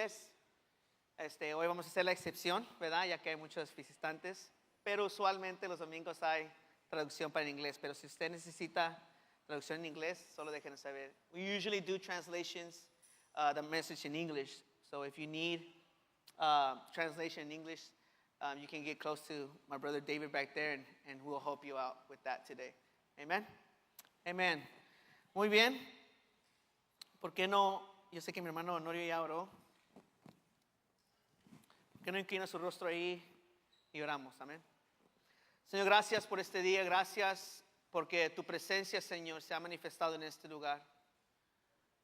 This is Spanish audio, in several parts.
inglés. Hoy vamos a hacer la excepción, ¿verdad? Ya que hay muchos visitantes, pero usualmente los domingos hay traducción para el inglés. Pero si usted necesita traducción en inglés, solo déjenos saber. We usually do translations, the message in English. So if you need translation in English, you can get close to my brother David back there, and we'll help you out with that today. Amen. Amen. Muy bien. ¿Por qué no? Yo sé que mi hermano Honorio ya oró. ¿Por qué no inclina su rostro ahí y oramos? Amén. Señor, gracias por este día. Gracias porque tu presencia, Señor, se ha manifestado en este lugar.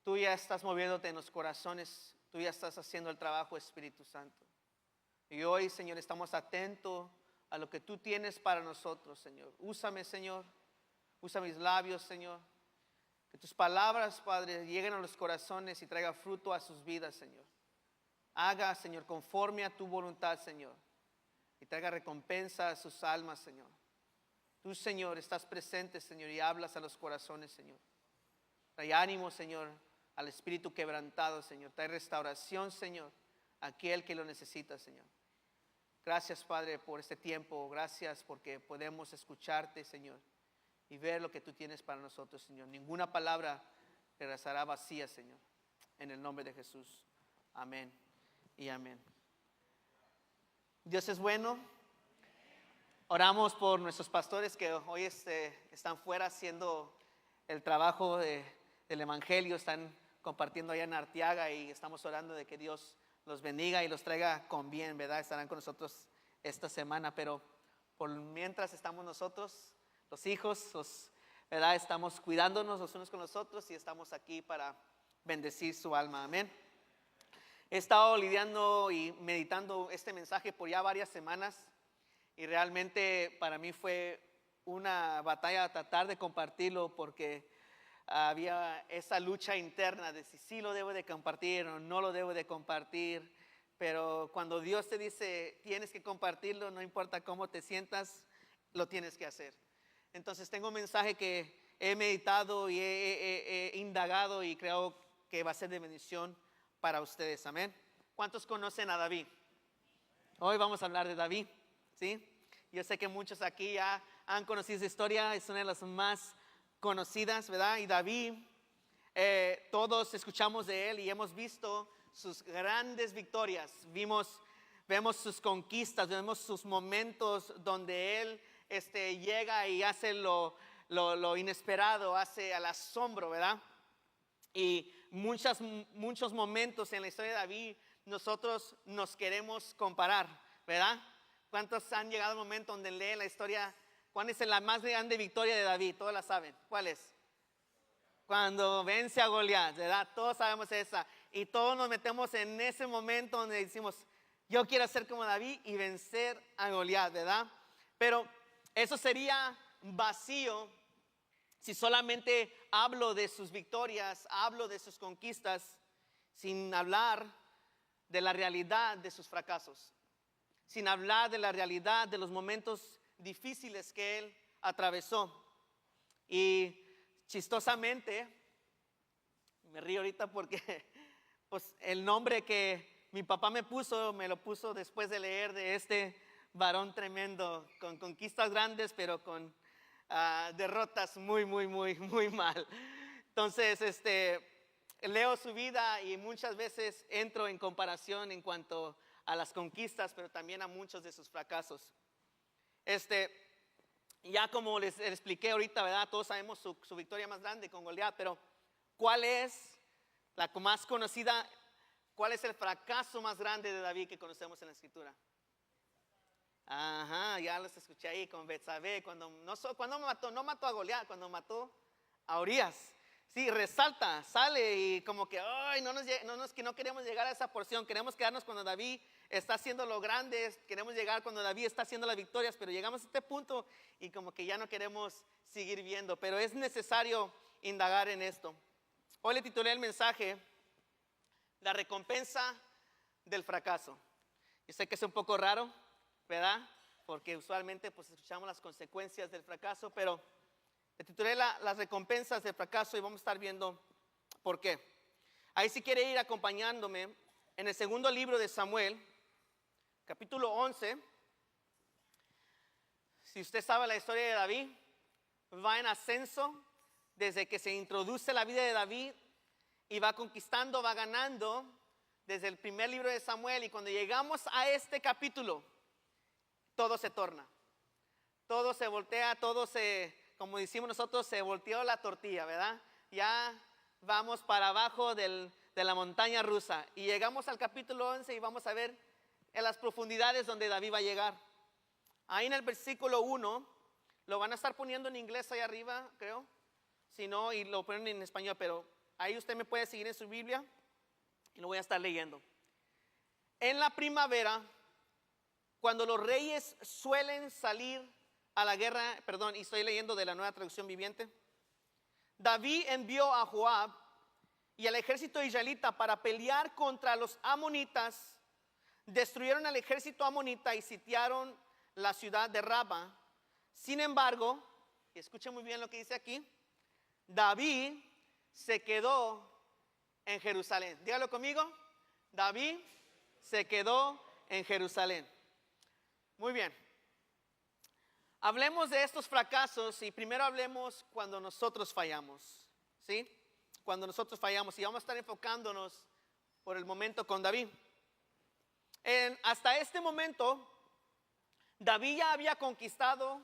Tú ya estás moviéndote en los corazones. Tú ya estás haciendo el trabajo, Espíritu Santo. Y hoy, Señor, estamos atentos a lo que tú tienes para nosotros, Señor. Úsame, Señor. Usa mis labios, Señor. Que tus palabras, Padre, lleguen a los corazones y traigan fruto a sus vidas, Señor. Haga, Señor, conforme a tu voluntad, Señor. Y traiga recompensa a sus almas, Señor. Tú, Señor, estás presente, Señor, y hablas a los corazones, Señor. Trae ánimo, Señor, al espíritu quebrantado, Señor. Trae restauración, Señor, a aquel que lo necesita, Señor. Gracias, Padre, por este tiempo. Gracias porque podemos escucharte, Señor, y ver lo que tú tienes para nosotros, Señor. Ninguna palabra regresará vacía, Señor. En el nombre de Jesús. Amén y amén. Dios es bueno. Oramos por nuestros pastores que hoy están fuera haciendo el trabajo del evangelio. Están compartiendo allá en Arteaga y estamos orando de que Dios los bendiga y los traiga con bien, ¿verdad? Estarán con nosotros esta semana, pero por mientras estamos nosotros, los hijos, ¿verdad? Estamos cuidándonos los unos con los otros y estamos aquí para bendecir su alma. Amén. He estado lidiando y meditando este mensaje por ya varias semanas y realmente para mí fue una batalla tratar de compartirlo porque había esa lucha interna de si sí lo debo de compartir o no lo debo de compartir. Pero cuando Dios te dice tienes que compartirlo, no importa cómo te sientas, lo tienes que hacer. Entonces tengo un mensaje que he meditado y he indagado y creo que va a ser de bendición para ustedes. Amén. ¿Cuántos conocen a David? Hoy vamos a hablar de David, ¿sí? Yo sé que muchos aquí ya han conocido esa historia. Es una de las más conocidas, ¿verdad? Y David, todos escuchamos de él y hemos visto sus grandes victorias. Vemos sus conquistas, vemos sus momentos donde él llega y hace lo inesperado, hace al asombro, ¿verdad? Y muchos momentos en la historia de David nosotros nos queremos comparar, ¿verdad? ¿Cuántos han llegado al momento donde leen la historia? ¿Cuál es la más grande victoria de David? Todos la saben. ¿Cuál es? Cuando vence a Goliat, ¿verdad? Todos sabemos esa. Y todos nos metemos en ese momento donde decimos, yo quiero ser como David y vencer a Goliat, ¿verdad? Pero eso sería vacío si solamente hablo de sus victorias, hablo de sus conquistas, sin hablar de la realidad de sus fracasos, sin hablar de la realidad de los momentos difíciles que él atravesó. Y chistosamente, me río ahorita porque pues, el nombre que mi papá me lo puso después de leer de este varón tremendo, con conquistas grandes, pero con derrotas muy mal. Entonces, leo su vida y muchas veces entro en comparación en cuanto a las conquistas, pero también a muchos de sus fracasos. Ya como les expliqué ahorita, ¿verdad? Todos sabemos su victoria más grande con Goliat, pero ¿cuál es la más conocida? ¿Cuál es el fracaso más grande de David que conocemos en la Escritura? Ajá, ya los escuché ahí con Betsabé, cuando no mató a Goliat, cuando mató a Urias. Sí, resalta, sale y como que ay, no queremos llegar a esa porción, queremos quedarnos cuando David está haciendo lo grande, queremos llegar cuando David está haciendo las victorias, pero llegamos a este punto y como que ya no queremos seguir viendo, pero es necesario indagar en esto. Hoy le titulé el mensaje, la recompensa del fracaso. Yo sé que es un poco raro, ¿verdad? Porque usualmente pues escuchamos las consecuencias del fracaso, pero le titulé las recompensas del fracaso y vamos a estar viendo por qué. Ahí si quiere ir acompañándome, en el segundo libro de Samuel, capítulo 11. Si usted sabe la historia de David, va en ascenso desde que se introduce la vida de David y va conquistando, va ganando desde el primer libro de Samuel. Y cuando llegamos a este capítulo, todo se torna, todo se voltea, como decimos nosotros, se volteó la tortilla, ¿verdad? Ya vamos para abajo de la montaña rusa y llegamos al capítulo 11 y vamos a ver en las profundidades donde David va a llegar. Ahí en el versículo 1, lo van a estar poniendo en inglés ahí arriba, creo, si no, y lo ponen en español, pero ahí usted me puede seguir en su Biblia y lo voy a estar leyendo. En la primavera, cuando los reyes suelen salir a la guerra, perdón, y estoy leyendo de la Nueva Traducción Viviente, David envió a Joab y al ejército israelita para pelear contra los amonitas. Destruyeron al ejército amonita y sitiaron la ciudad de Raba. Sin embargo, y escuchen muy bien lo que dice aquí, David se quedó en Jerusalén. Dígalo conmigo, David se quedó en Jerusalén. Muy bien. Hablemos de estos fracasos y primero hablemos cuando nosotros fallamos, ¿sí? Cuando nosotros fallamos, y vamos a estar enfocándonos por el momento con David. Hasta este momento, David ya había conquistado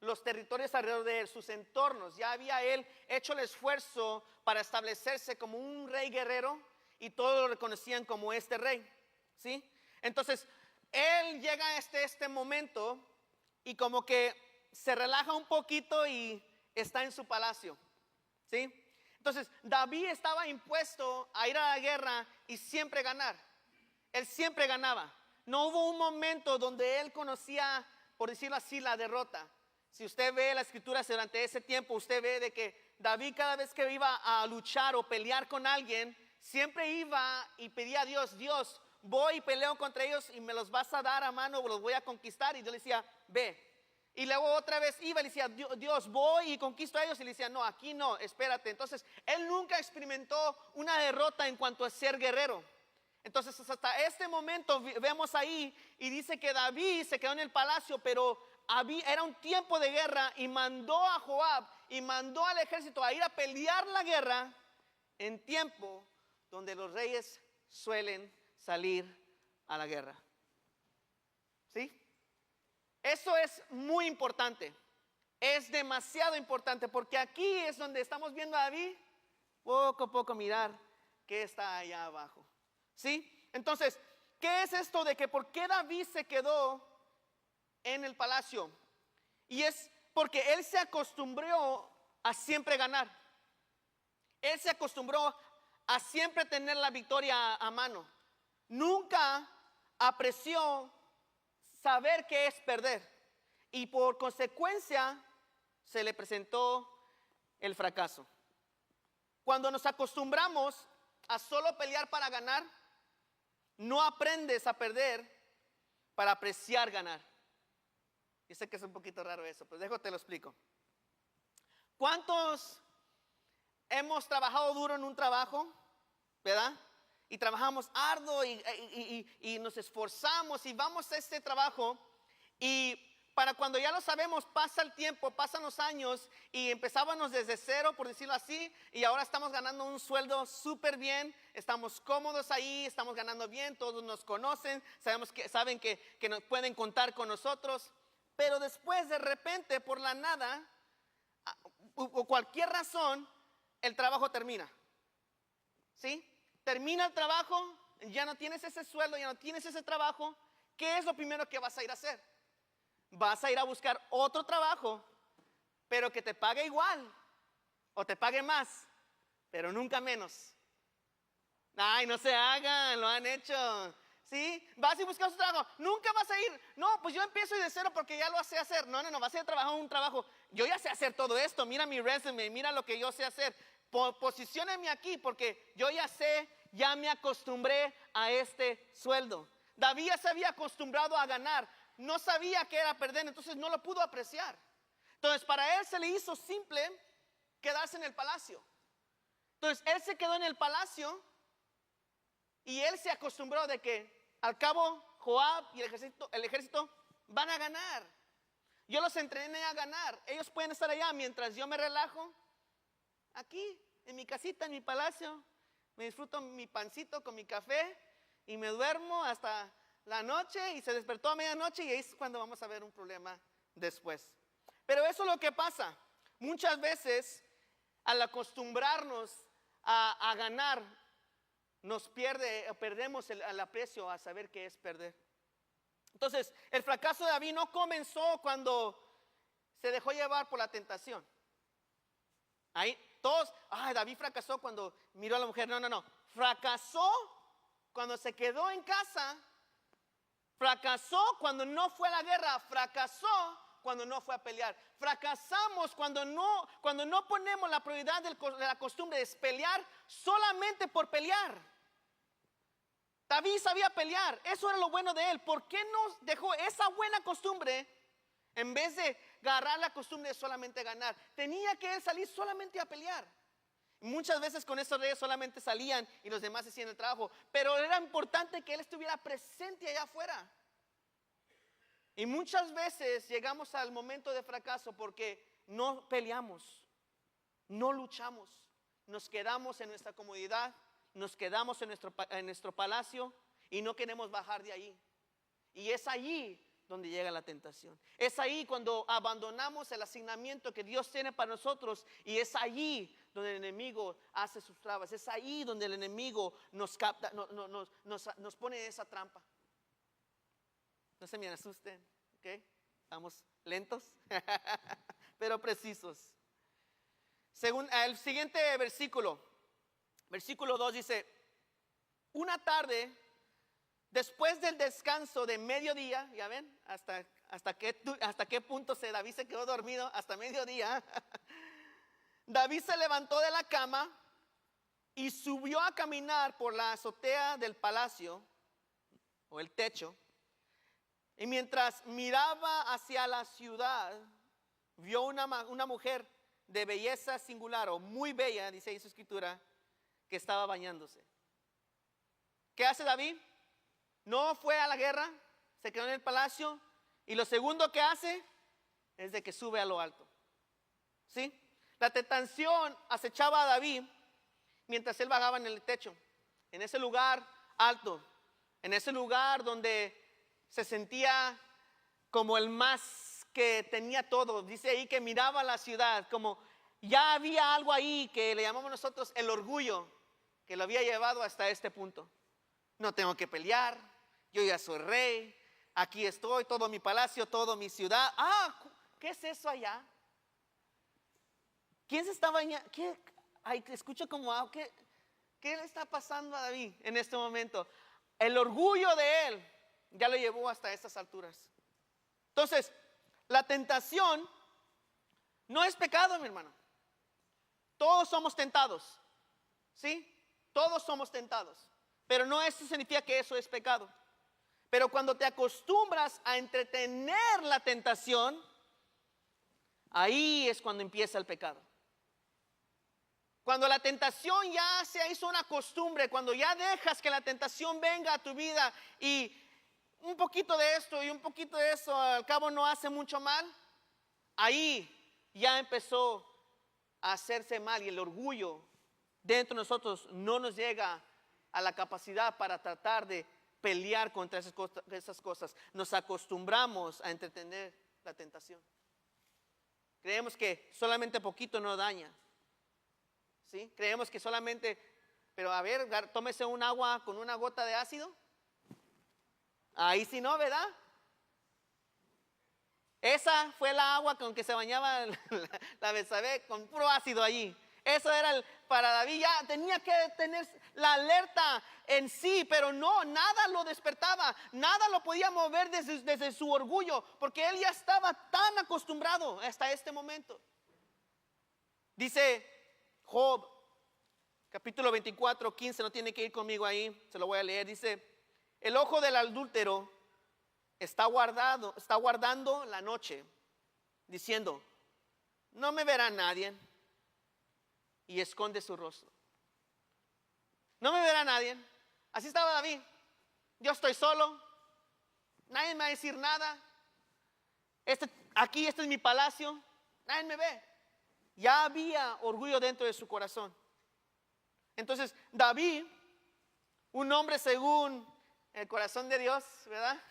los territorios alrededor de él, sus entornos. Ya había él hecho el esfuerzo para establecerse como un rey guerrero y todos lo reconocían como este rey, ¿sí? Entonces, él llega a este momento y como que se relaja un poquito y está en su palacio, ¿sí? Entonces, David estaba impuesto a ir a la guerra y siempre ganar. Él siempre ganaba. No hubo un momento donde él conocía, por decirlo así, la derrota. Si usted ve la escritura durante ese tiempo, usted ve de que David cada vez que iba a luchar o pelear con alguien, siempre iba y pedía a Dios, Dios, voy y peleo contra ellos y me los vas a dar a mano, los voy a conquistar. Y Dios le decía, ve. Y luego otra vez iba y le decía, Dios, voy y conquisto a ellos. Y le decía, no, aquí no, espérate. Entonces, él nunca experimentó una derrota en cuanto a ser guerrero. Entonces, hasta este momento vemos ahí y dice que David se quedó en el palacio, pero era un tiempo de guerra y mandó a Joab y mandó al ejército a ir a pelear la guerra en tiempo donde los reyes suelen salir a la guerra. ¿Sí? Eso es muy importante. Es demasiado importante porque aquí es donde estamos viendo a David poco a poco mirar qué está allá abajo. ¿Sí? Entonces, ¿qué es esto de que por qué David se quedó en el palacio? Y es porque él se acostumbró a siempre ganar. Él se acostumbró a siempre tener la victoria a mano. Nunca apreció saber qué es perder. Y por consecuencia se le presentó el fracaso. Cuando nos acostumbramos a solo pelear para ganar, no aprendes a perder para apreciar ganar. Yo sé que es un poquito raro eso, pero te lo explico. ¿Cuántos hemos trabajado duro en un trabajo, verdad? Y trabajamos arduo y nos esforzamos y vamos a este trabajo y para cuando ya lo sabemos pasa el tiempo, pasan los años y empezábamos desde cero, por decirlo así, y ahora estamos ganando un sueldo súper bien, estamos cómodos ahí, estamos ganando bien, todos nos conocen, saben que nos pueden contar con nosotros, pero después de repente por la nada o cualquier razón el trabajo termina, ¿sí? Termina el trabajo, ya no tienes ese sueldo, ya no tienes ese trabajo. ¿Qué es lo primero que vas a ir a hacer? Vas a ir a buscar otro trabajo, pero que te pague igual o te pague más, pero nunca menos. Ay, no se hagan, lo han hecho. ¿Sí? Vas y buscas otro trabajo. Nunca vas a ir. No, pues yo empiezo y de cero porque ya lo sé hacer. No, vas a ir a trabajar un trabajo. Yo ya sé hacer todo esto. Mira mi resume, mira lo que yo sé hacer. Posiciónenme aquí porque yo ya sé, ya me acostumbré a este sueldo. David ya se había acostumbrado a ganar. No sabía qué era perder, entonces no lo pudo apreciar. Entonces para él se le hizo simple quedarse en el palacio. Entonces él se quedó en el palacio Y él se acostumbró de que al cabo Joab y el ejército van a ganar. Yo los entrené a ganar. Ellos pueden estar allá mientras yo me relajo aquí, en mi casita, en mi palacio. Me disfruto mi pancito con mi café y me duermo hasta la noche y se despertó a medianoche y ahí es cuando vamos a ver un problema después. Pero eso es lo que pasa. Muchas veces al acostumbrarnos a ganar, perdemos el aprecio a saber qué es perder. Entonces, el fracaso de David no comenzó cuando se dejó llevar por la tentación. Ahí todos, David fracasó cuando miró a la mujer. No. Fracasó cuando se quedó en casa. Fracasó cuando no fue a la guerra. Fracasó cuando no fue a pelear. Fracasamos cuando no ponemos la prioridad de la costumbre de pelear solamente por pelear. David sabía pelear, eso era lo bueno de él. ¿Por qué no dejó esa buena costumbre en vez de agarrar la costumbre de solamente ganar? Tenía que él salir solamente a pelear. Muchas veces con esos reyes solamente salían y los demás hacían el trabajo, pero era importante que él estuviera presente allá afuera. Y muchas veces llegamos al momento de fracaso porque no peleamos, no luchamos, nos quedamos en nuestra comodidad, nos quedamos en nuestro palacio y no queremos bajar de ahí. Y es allí donde llega la tentación. Es ahí cuando abandonamos el asignamiento que Dios tiene para nosotros, y es allí donde el enemigo hace sus trabas. Es ahí donde el enemigo nos capta, nos pone en esa trampa. No se me asusten, ¿ok? Estamos lentos, pero precisos. Según el siguiente versículo 2 dice: una tarde, después del descanso de mediodía, ya ven, hasta qué punto David se quedó dormido, hasta mediodía. David se levantó de la cama y subió a caminar por la azotea del palacio, o el techo. Y mientras miraba hacia la ciudad, vio una mujer de belleza singular, o muy bella, dice ahí su escritura, que estaba bañándose. ¿Qué hace David? No fue a la guerra, se quedó en el palacio, y lo segundo que hace es de que sube a lo alto. ¿Sí? La tentación acechaba a David mientras él vagaba en el techo, en ese lugar alto, en ese lugar donde se sentía como el más que tenía todo. Dice ahí que miraba la ciudad, como ya había algo ahí que le llamamos nosotros el orgullo, que lo había llevado hasta este punto. No tengo que pelear, yo ya soy rey, aquí estoy, todo mi palacio, toda mi ciudad. ¿Qué es eso allá? ¿Quién se está bañando? Escucho como ¿qué le está pasando a David en este momento? El orgullo de él ya lo llevó hasta estas alturas. Entonces, la tentación no es pecado, mi hermano. Todos somos tentados, ¿sí? Todos somos tentados. Pero no eso significa que eso es pecado. Pero cuando te acostumbras a entretener la tentación, ahí es cuando empieza el pecado. Cuando la tentación ya se hizo una costumbre, cuando ya dejas que la tentación venga a tu vida y un poquito de esto y un poquito de eso, al cabo no hace mucho mal, ahí ya empezó a hacerse mal, y el orgullo dentro de nosotros no nos llega a la capacidad para tratar de pelear contra esas cosas. Nos acostumbramos a entretener la tentación. Creemos que solamente poquito nos daña, ¿sí? Creemos que solamente, pero a ver, tómese un agua con una gota de ácido. Ahí sí no, ¿verdad? Esa fue la agua con que se bañaba la Betsabé, con puro ácido allí. Eso era para David, ya tenía que tener la alerta en sí, pero no, nada lo despertaba, nada lo podía mover desde su orgullo, porque él ya estaba tan acostumbrado hasta este momento. Dice Job, capítulo 24, 15, no tiene que ir conmigo ahí, se lo voy a leer. Dice: el ojo del adúltero está guardando la noche, diciendo: no me verá nadie, y esconde su rostro. No me verá nadie, Así estaba David. Yo estoy solo, nadie me va a decir nada. Aquí este es mi palacio, nadie me ve. Ya había orgullo dentro de su corazón. Entonces David, un hombre según el corazón de Dios, ¿verdad?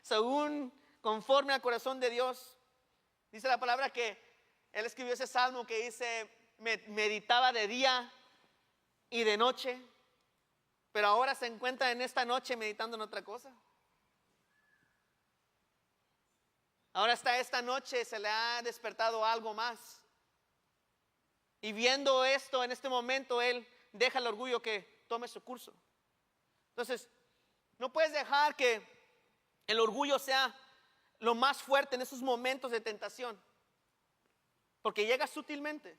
Según, conforme al corazón de Dios. Dice la palabra que él escribió ese salmo que dice, meditaba de día y de noche, pero ahora se encuentra en esta noche meditando en otra cosa. Ahora hasta esta noche se le ha despertado algo más. Y viendo esto en este momento, él deja el orgullo que tome su curso. Entonces, no puedes dejar que el orgullo sea lo más fuerte en esos momentos de tentación, porque llega sutilmente.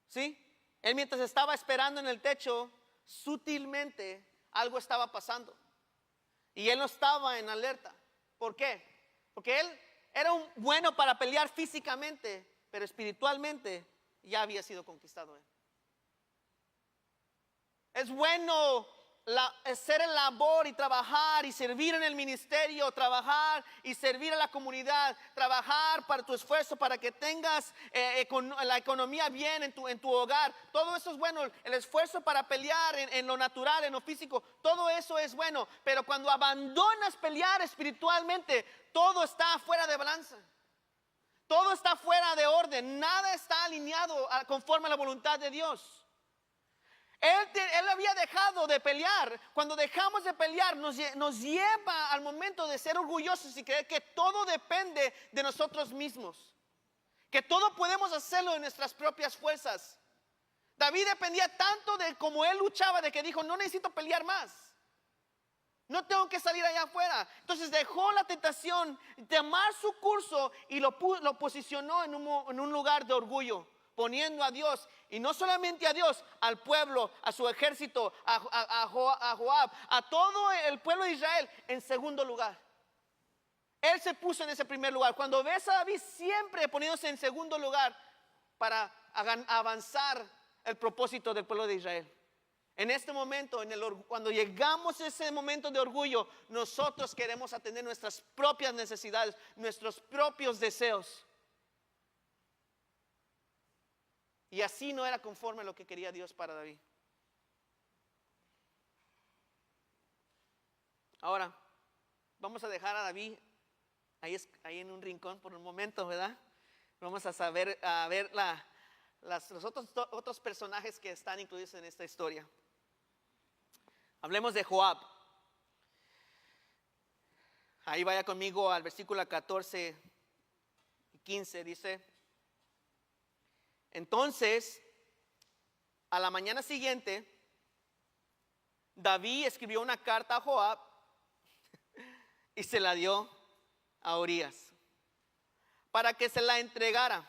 ¿Sí? Él mientras estaba esperando en el techo, sutilmente algo estaba pasando. Y él no estaba en alerta. ¿Por qué? Porque él era bueno para pelear físicamente, pero espiritualmente ya había sido conquistado él. Es bueno hacer el labor y trabajar y servir en el ministerio, trabajar y servir a la comunidad, trabajar para tu esfuerzo, para que tengas la economía bien en tu hogar. Todo eso es bueno, el esfuerzo para pelear en lo natural, en lo físico, todo eso es bueno. Pero cuando abandonas pelear espiritualmente, todo está fuera de balanza. Todo está fuera de orden, nada está alineado conforme a la voluntad de Dios. Él había dejado de pelear. Cuando dejamos de pelear nos lleva al momento de ser orgullosos y creer que todo depende de nosotros mismos, que todo podemos hacerlo en nuestras propias fuerzas. David dependía tanto de cómo él luchaba, de que dijo, no necesito pelear más, no tengo que salir allá afuera. Entonces dejó la tentación de amar su curso y lo posicionó en un lugar de orgullo, poniendo a Dios, y no solamente a Dios, al pueblo, a su ejército, a Joab, a todo el pueblo de Israel en segundo lugar. Él se puso en ese primer lugar. Cuando ves a David siempre poniéndose en segundo lugar para avanzar el propósito del pueblo de Israel. En este momento, cuando llegamos a ese momento de orgullo, nosotros queremos atender nuestras propias necesidades, nuestros propios deseos. Y así no era conforme a lo que quería Dios para David. Ahora, vamos a dejar a David ahí en un rincón por un momento, ¿verdad? Vamos a ver los otros personajes que están incluidos en esta historia. Hablemos de Joab. Ahí vaya conmigo al versículo 14 y 15, dice: entonces, a la mañana siguiente, David escribió una carta a Joab y se la dio a Urías para que se la entregara.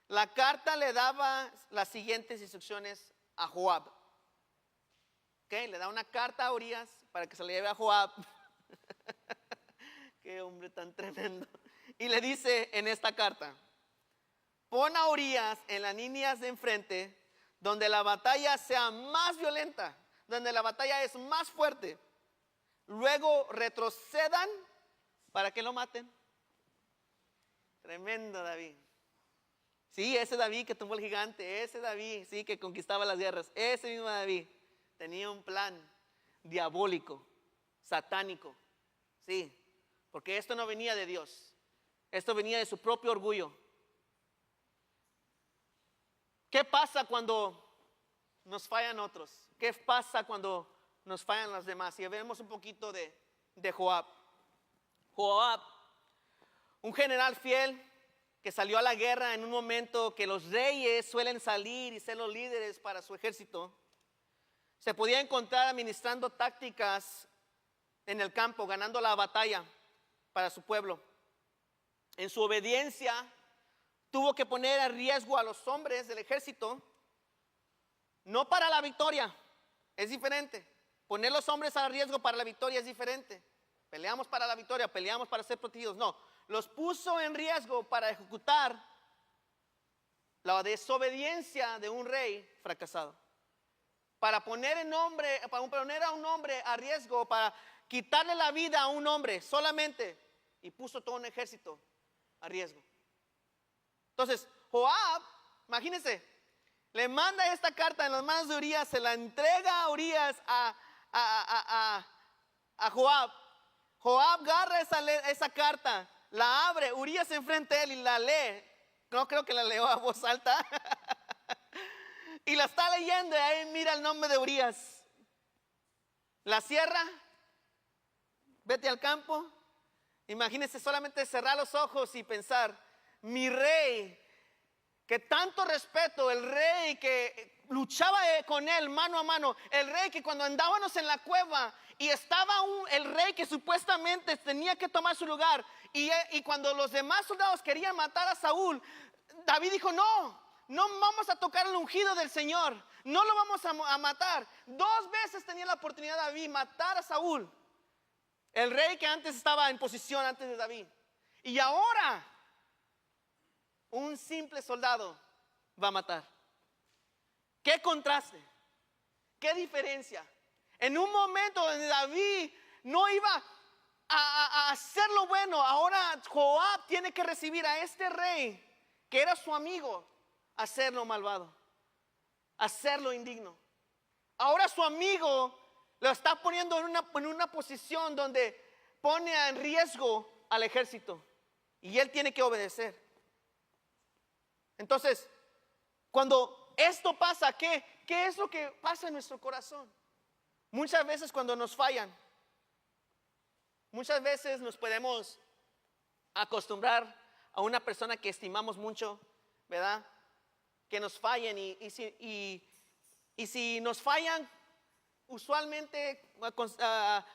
La carta le daba las siguientes instrucciones a Joab. Le da una carta a Urías para que se la lleve a Joab. Qué hombre tan tremendo. Y le dice en esta carta: pon a Urías en las líneas de enfrente, donde la batalla sea más violenta, donde la batalla es más fuerte. Luego retrocedan para que lo maten. Tremendo David. Sí, ese David que tumbó el gigante, ese David, sí, que conquistaba las guerras, ese mismo David tenía un plan diabólico, satánico. Sí, porque esto no venía de Dios, esto venía de su propio orgullo. ¿Qué pasa cuando nos fallan otros? ¿Qué pasa cuando nos fallan los demás? Y vemos un poquito de Joab. Joab, un general fiel que salió a la guerra en un momento que los reyes suelen salir y ser los líderes para su ejército. Se podía encontrar administrando tácticas en el campo, ganando la batalla para su pueblo. En su obediencia, tuvo que poner a riesgo a los hombres del ejército, no para la victoria, es diferente. Poner los hombres a riesgo para la victoria es diferente. Peleamos para la victoria, peleamos para ser protegidos. No, los puso en riesgo para ejecutar la desobediencia de un rey fracasado, para poner a un hombre a riesgo, para quitarle la vida a un hombre solamente, y puso todo un ejército a riesgo. Entonces, Joab, imagínense, le manda esta carta en las manos de Urías, se la entrega a Urías a Joab. Joab agarra esa carta, la abre, Urías enfrente de él y la lee. No creo que la leyó a voz alta. Y la está leyendo y ahí mira el nombre de Urías. La cierra, vete al campo. Imagínense solamente cerrar los ojos y pensar, mi rey, que tanto respeto, el rey que luchaba con él mano a mano, el rey que cuando andábamos en la cueva y estaba el rey que supuestamente tenía que tomar su lugar, y cuando los demás soldados querían matar a Saúl, David dijo, no vamos a tocar el ungido del Señor, no lo vamos a matar. 2 veces tenía la oportunidad David matar a Saúl, el rey que antes estaba en posición antes de David, y ahora un simple soldado va a matar. ¿Qué contraste? ¿Qué diferencia? En un momento donde David no iba a hacer lo bueno, ahora Joab tiene que recibir a este rey que era su amigo, hacer lo malvado, hacer lo indigno. Ahora su amigo lo está poniendo en una posición donde pone en riesgo al ejército y él tiene que obedecer. Entonces, cuando esto pasa, ¿qué es lo que pasa en nuestro corazón? Muchas veces cuando nos fallan, muchas veces nos podemos acostumbrar a una persona que estimamos mucho, ¿verdad? Que nos fallen y si nos fallan usualmente,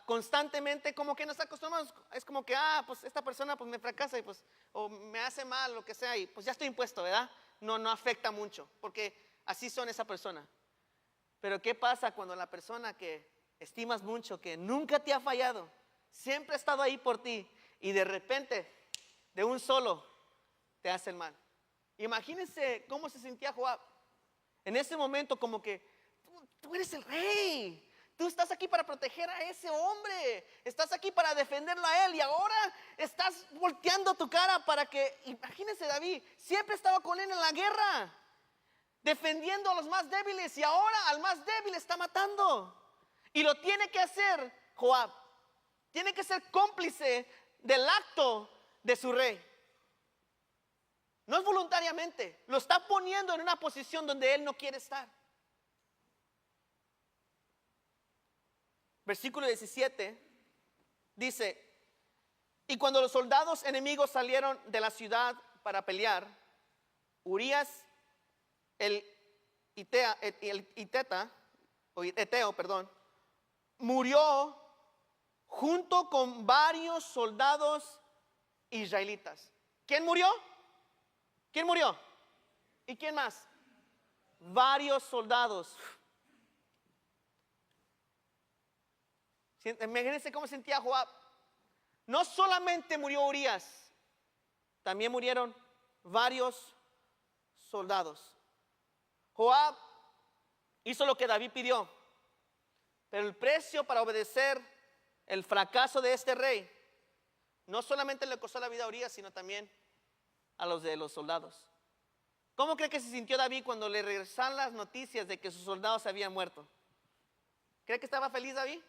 constantemente, como que nos acostumbramos, es como que, pues esta persona pues me fracasa y pues, o me hace mal, lo que sea, y pues ya estoy impuesto, ¿verdad? No afecta mucho, porque así son esa persona. Pero ¿qué pasa cuando la persona que estimas mucho, que nunca te ha fallado, siempre ha estado ahí por ti, y de repente, de un solo, te hace el mal? Imagínense cómo se sentía Joab. En ese momento como que, tú eres el rey. Tú estás aquí para proteger a ese hombre. Estás aquí para defenderlo a él. Y ahora estás volteando tu cara para que, imagínense David, siempre estaba con él en la guerra, defendiendo a los más débiles. Y ahora al más débil está matando. Y lo tiene que hacer Joab. Tiene que ser cómplice del acto de su rey. No es voluntariamente, lo está poniendo en una posición donde él no quiere estar. Versículo 17 dice, y cuando los soldados enemigos salieron de la ciudad para pelear, Urías, el Eteo, murió junto con varios soldados israelitas. ¿Quién murió? ¿Quién murió? ¿Y quién más? Varios soldados. Imagínense cómo sentía Joab. No solamente murió Urías, también murieron varios soldados. Joab hizo lo que David pidió, pero el precio para obedecer el fracaso de este rey no solamente le costó la vida a Urías, sino también a los de los soldados. ¿Cómo cree que se sintió David cuando le regresaron las noticias de que sus soldados se habían muerto? ¿Cree que estaba feliz David?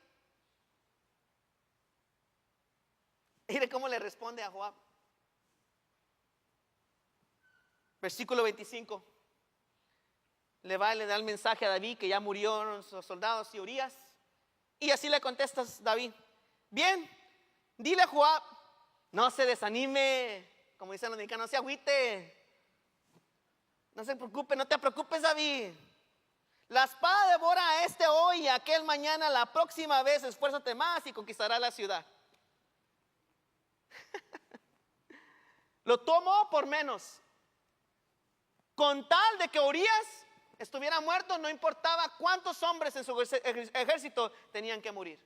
Mire cómo le responde a Joab. Versículo 25. Le da el mensaje a David que ya murieron los soldados y Urías. Y así le contestas David. Bien, dile a Joab, no se desanime, como dicen los mexicanos, no se agüite. No se preocupe, no te preocupes David. La espada devora a este hoy y a aquel mañana. La próxima vez esfuérzate más y conquistará la ciudad. Lo tomó por menos. Con tal de que Urías estuviera muerto, no importaba cuántos hombres en su ejército tenían que morir.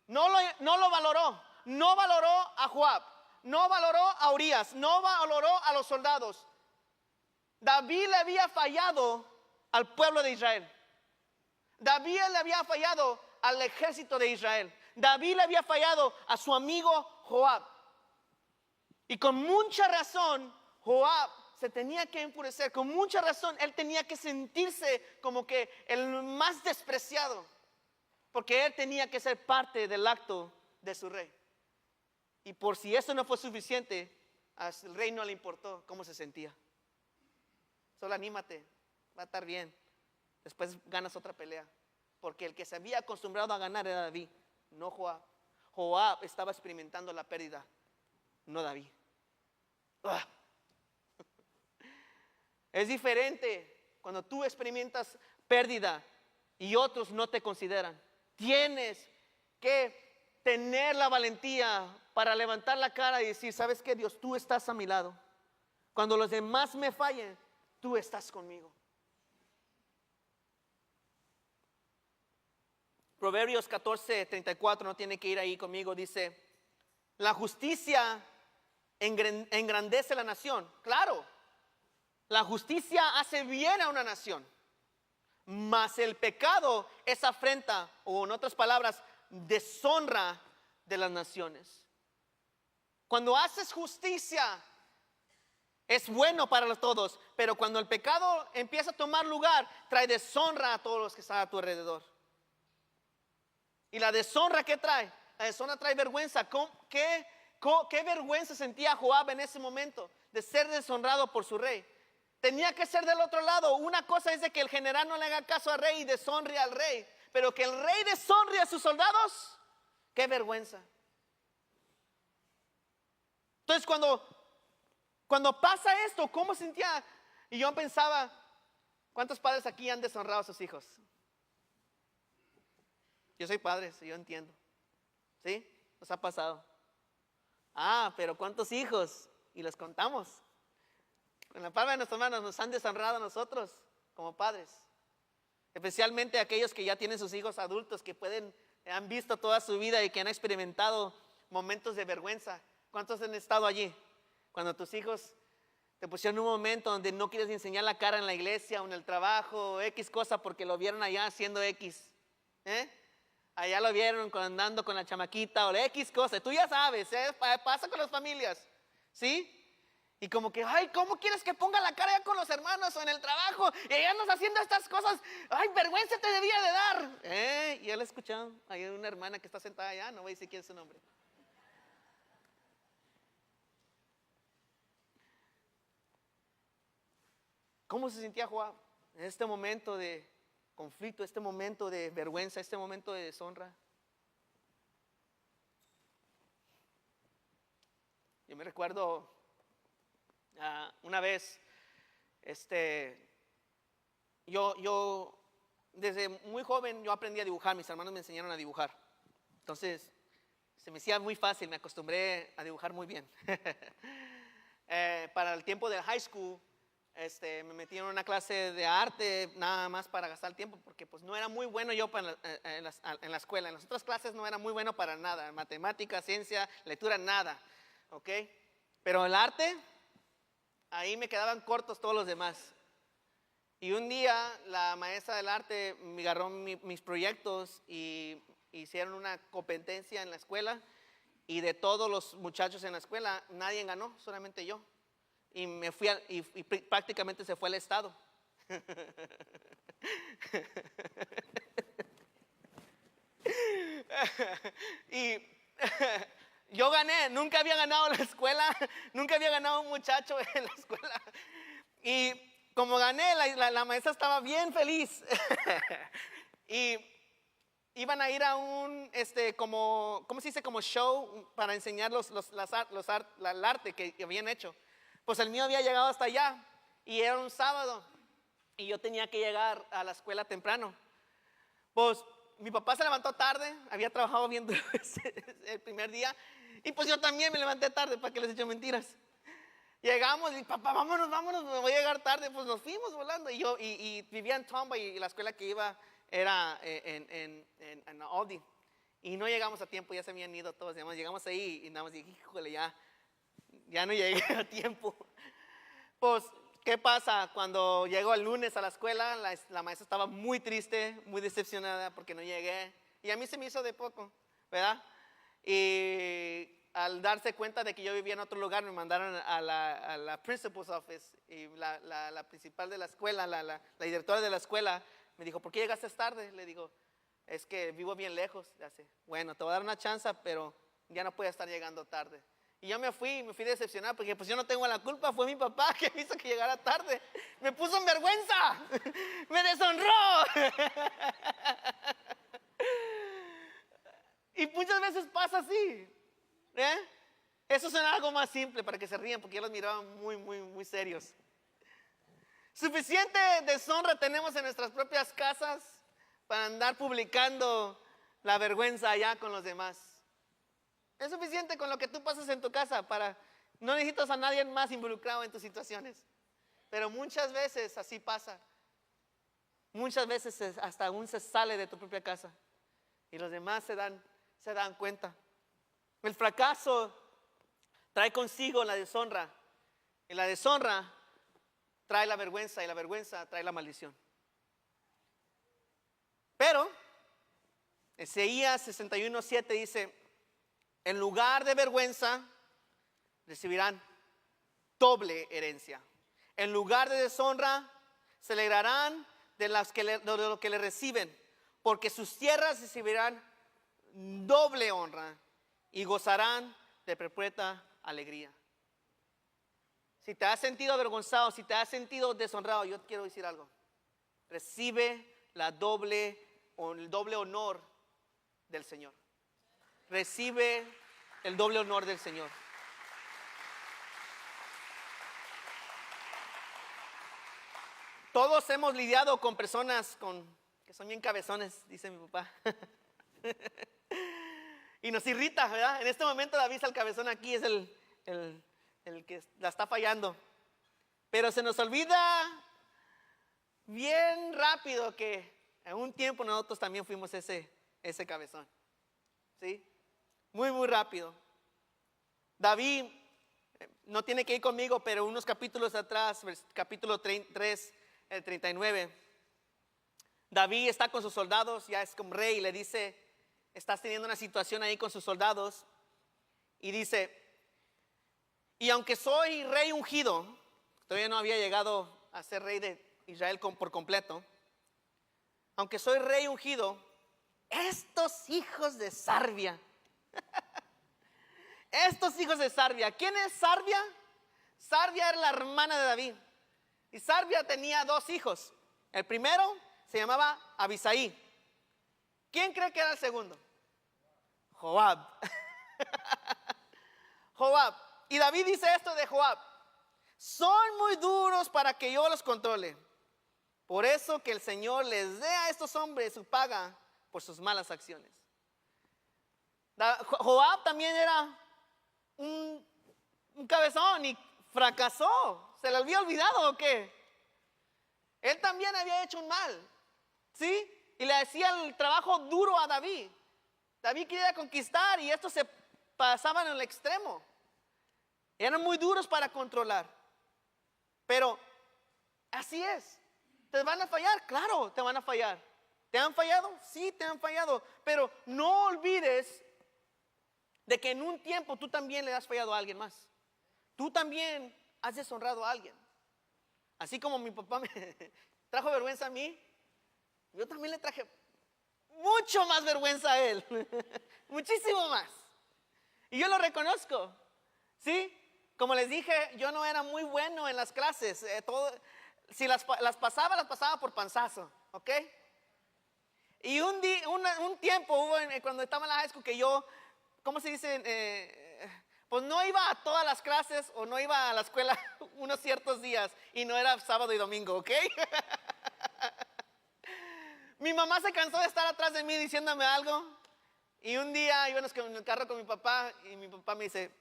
No lo valoró. No valoró a Joab. No valoró a Urías. No valoró a los soldados. David le había fallado al pueblo de Israel. David le había fallado al ejército de Israel. David le había fallado a su amigo Joab. Y con mucha razón, Joab se tenía que enfurecer. Con mucha razón, él tenía que sentirse como que el más despreciado. Porque él tenía que ser parte del acto de su rey. Y por si eso no fue suficiente, al rey no le importó cómo se sentía. Solo anímate, va a estar bien. Después ganas otra pelea. Porque el que se había acostumbrado a ganar era David, no Joab. Joab estaba experimentando la pérdida, no David. ¡Ugh! Es diferente cuando tú experimentas pérdida y otros no te consideran. Tienes que tener la valentía para levantar la cara y decir, ¿sabes qué, Dios? Tú estás a mi lado. Cuando los demás me fallen, tú estás conmigo. Proverbios 14:34, no tiene que ir ahí conmigo, dice, la justicia engrandece la nación. Claro, la justicia hace bien a una nación, mas el pecado es afrenta, o en otras palabras, deshonra de las naciones. Cuando haces justicia, es bueno para todos, pero cuando el pecado empieza a tomar lugar, trae deshonra a todos los que están a tu alrededor. ¿Y la deshonra qué trae? La deshonra trae vergüenza. ¿Qué vergüenza sentía Joab en ese momento de ser deshonrado por su rey? Tenía que ser del otro lado. Una cosa es de que el general no le haga caso al rey y deshonre al rey, pero que el rey deshonre a sus soldados, qué vergüenza. Entonces cuando pasa esto, ¿cómo sentía? Y yo pensaba, ¿cuántos padres aquí han deshonrado a sus hijos? Yo soy padre, yo entiendo. ¿Sí? Nos ha pasado. Pero ¿cuántos hijos? Y los contamos. Con la palma de nuestras manos nos han deshonrado a nosotros como padres. Especialmente aquellos que ya tienen sus hijos adultos, que han visto toda su vida y que han experimentado momentos de vergüenza. ¿Cuántos han estado allí? Cuando tus hijos te pusieron un momento donde no quieres enseñar la cara en la iglesia o en el trabajo o X cosa porque lo vieron allá haciendo X. Allá lo vieron andando con la chamaquita o la X cosa. Tú ya sabes, pasa con las familias. ¿Sí? Y como que, ¿cómo quieres que ponga la cara ya con los hermanos o en el trabajo? Y allá andas haciendo estas cosas. Vergüenza te debía de dar. Y él escuchó, hay una hermana que está sentada allá, no voy a decir quién es su nombre. ¿Cómo se sentía Joab en este momento de conflicto, este momento de vergüenza, este momento de deshonra? Yo me recuerdo una vez, yo desde muy joven yo aprendí a dibujar, mis hermanos me enseñaron a dibujar. Entonces se me hacía muy fácil, me acostumbré a dibujar muy bien. Para el tiempo del high school, me metí en una clase de arte nada más para gastar el tiempo, porque pues no era muy bueno yo en la escuela. En las otras clases no era muy bueno para nada, matemática, ciencia, lectura, nada, ¿ok? Pero el arte, ahí me quedaban cortos todos los demás. Y un día la maestra del arte me agarró mis proyectos y hicieron una competencia en la escuela, y de todos los muchachos en la escuela nadie ganó, solamente yo. Y me fui y prácticamente se fue al estado. Y yo gané, nunca había ganado la escuela, nunca había ganado un muchacho en la escuela. Y como gané, la maestra estaba bien feliz. Y iban a ir a un, ¿cómo se dice? Como show para enseñar el arte que habían hecho. Pues el mío había llegado hasta allá y era un sábado y yo tenía que llegar a la escuela temprano. Pues mi papá se levantó tarde, había trabajado bien duro el primer día, y pues yo también me levanté tarde, para que les eche mentiras. Llegamos y papá, vámonos, me voy a llegar tarde. Pues nos fuimos volando y vivía en Tomba y la escuela que iba era en Aldi. Y no llegamos a tiempo, ya se habían ido todos. Llegamos ahí y nada más dije, híjole, ya no llegué a tiempo. Pues ¿qué pasa? Cuando llego el lunes a la escuela, la maestra estaba muy triste, muy decepcionada porque no llegué. Y a mí se me hizo de poco, ¿verdad? Y al darse cuenta de que yo vivía en otro lugar, me mandaron a la principal's office. Y la principal de la escuela, la directora de la escuela, me dijo, ¿por qué llegaste tarde? Le digo, es que vivo bien lejos. Bueno, te voy a dar una chance, pero ya no puedo estar llegando tarde. Y yo me fui decepcionado porque pues yo no tengo la culpa, fue mi papá que me hizo que llegara tarde. Me puso en vergüenza, me deshonró. Y muchas veces pasa así, ¿eh? Eso suena algo más simple para que se rían porque yo los miraba muy serios. Suficiente deshonra tenemos en nuestras propias casas para andar publicando la vergüenza allá con los demás. Es suficiente con lo que tú pasas en tu casa no necesitas a nadie más involucrado en tus situaciones. Pero muchas veces así pasa. Muchas veces hasta aún se sale de tu propia casa y los demás se dan cuenta. El fracaso trae consigo la deshonra y la deshonra trae la vergüenza y la vergüenza trae la maldición. Pero Isaías 61:7 dice, en lugar de vergüenza recibirán doble herencia. En lugar de deshonra se alegrarán de lo que le reciben, porque sus tierras recibirán doble honra y gozarán de perpetua alegría. Si te has sentido avergonzado, si te has sentido deshonrado, yo te quiero decir algo. Recibe el doble honor del Señor. Recibe el doble honor del Señor. Todos hemos lidiado con personas que son bien cabezones, dice mi papá. Y nos irrita, ¿verdad? En este momento David, el cabezón aquí, es el que la está fallando. Pero se nos olvida bien rápido que en un tiempo nosotros también fuimos ese cabezón. ¿Sí? Muy rápido. David, no tiene que ir conmigo, pero unos capítulos atrás, capítulo 3, el 39, David está con sus soldados, ya es como rey, y le dice, estás teniendo una situación ahí con sus soldados, y dice, y aunque soy rey ungido, todavía no había llegado a ser rey de Israel por completo, aunque soy rey ungido, estos hijos de Sarbia, ¿quién es Sarbia? Sarbia era la hermana de David. Y Sarbia tenía 2 hijos. El primero se llamaba Abisai. ¿Quién cree que era el segundo? Joab. Joab. Y David dice esto de Joab: son muy duros para que yo los controle. Por eso que el Señor les dé a estos hombres su paga por sus malas acciones. Joab también era un cabezón y fracasó. ¿Se le había olvidado o qué? Él también había hecho un mal, ¿sí? Y le hacía el trabajo duro a David. David quería conquistar y estos se pasaban en el extremo. Eran muy duros para controlar. Pero así es. ¿Te van a fallar? Claro, te van a fallar. ¿Te han fallado? Sí, te han fallado. Pero no olvides de que en un tiempo tú también le has fallado a alguien más. Tú también has deshonrado a alguien. Así como mi papá me trajo vergüenza a mí, yo también le traje mucho más vergüenza a él. Muchísimo más. Y yo lo reconozco. ¿Sí? Como les dije, yo no era muy bueno en las clases. Si las pasaba por panzazo. ¿Ok? Y un tiempo hubo cuando estaba en la high school que yo, ¿cómo se dice? Pues no iba a todas las clases o no iba a la escuela unos ciertos días y no era sábado y domingo, ¿ok? Mi mamá se cansó de estar atrás de mí diciéndome algo y un día íbamos en el carro con mi papá y mi papá me dice,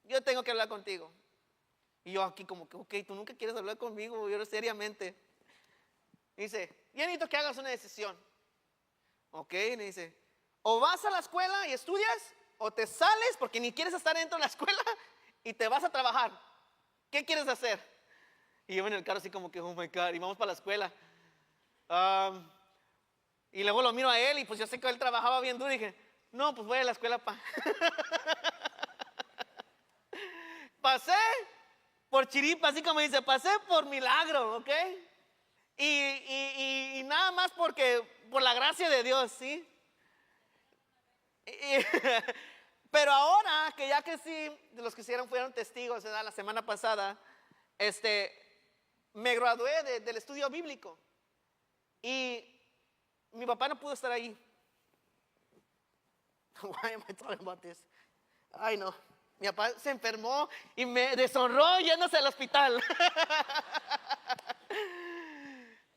yo tengo que hablar contigo. Y yo aquí como que, ok, tú nunca quieres hablar conmigo, yo seriamente. Y dice, yo necesito que hagas una decisión. Ok, le dice, o vas a la escuela y estudias, o te sales porque ni quieres estar dentro de la escuela y te vas a trabajar. ¿Qué quieres hacer? Y yo en el carro así como que, oh my God, y vamos para la escuela. Um, y luego lo miro a él y pues yo sé que él trabajaba bien duro y dije, no, pues voy a la escuela, pa. Pasé por chiripa, así como dice, pasé por milagro, ¿ok? Y nada más porque, por la gracia de Dios, ¿sí? Y- pero ahora que ya que sí, de los que hicieron fueron testigos, ¿verdad? La semana pasada, me gradué del estudio bíblico y mi papá no pudo estar ahí. Why am I talking about this? Ay, no. Mi papá se enfermó y me deshonró yéndose al hospital.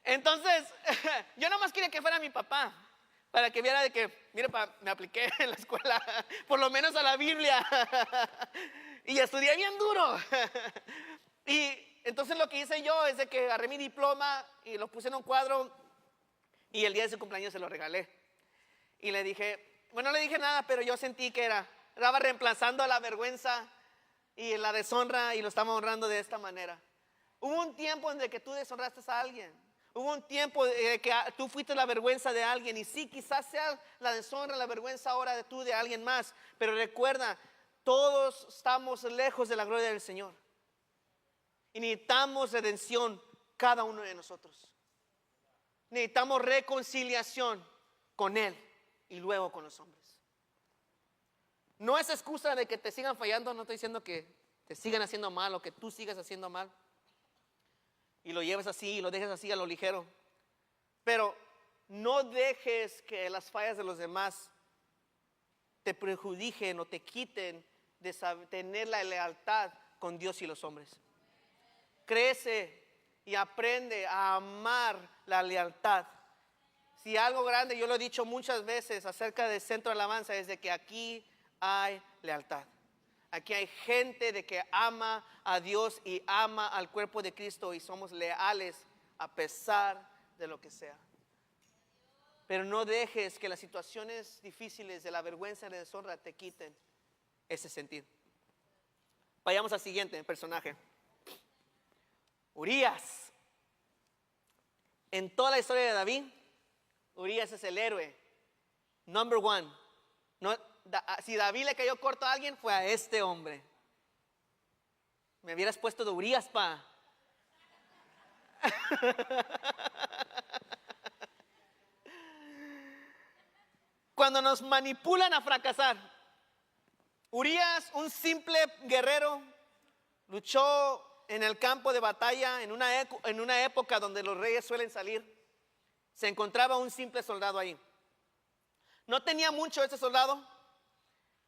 Entonces, yo nomás quería que fuera mi papá, para que viera de que, mire, me apliqué en la escuela, por lo menos a la Biblia, y estudié bien duro. Y entonces lo que hice yo es de que agarré mi diploma y lo puse en un cuadro y el día de su cumpleaños se lo regalé. Y le dije, bueno, no le dije nada, pero yo sentí que estaba reemplazando la vergüenza y la deshonra y lo estaba honrando de esta manera. Hubo un tiempo en el que tú deshonraste a alguien. Hubo un tiempo en que tú fuiste la vergüenza de alguien. Y sí, quizás sea la deshonra, la vergüenza ahora de tú de alguien más. Pero recuerda, todos estamos lejos de la gloria del Señor. Y necesitamos redención cada uno de nosotros. Necesitamos reconciliación con Él y luego con los hombres. No es excusa de que te sigan fallando. No estoy diciendo que te sigan haciendo mal o que tú sigas haciendo mal y lo lleves así y lo dejes así a lo ligero. Pero no dejes que las fallas de los demás te perjudiquen o te quiten de tener la lealtad con Dios y los hombres. Crece y aprende a amar la lealtad. Si algo grande, yo lo he dicho muchas veces acerca del Centro de Alabanza, es de que aquí hay lealtad. Aquí hay gente de que ama a Dios y ama al cuerpo de Cristo y somos leales a pesar de lo que sea. Pero no dejes que las situaciones difíciles de la vergüenza y la deshonra te quiten ese sentir. Vayamos al siguiente personaje. Urías. En toda la historia de David, Urías es el héroe. Number one. No, si David le cayó corto a alguien, fue a este hombre. Me hubieras puesto de Urías, pa. Cuando nos manipulan a fracasar, Urías, un simple guerrero, luchó en el campo de batalla en una época donde los reyes suelen salir. Se encontraba un simple soldado ahí. No tenía mucho ese soldado.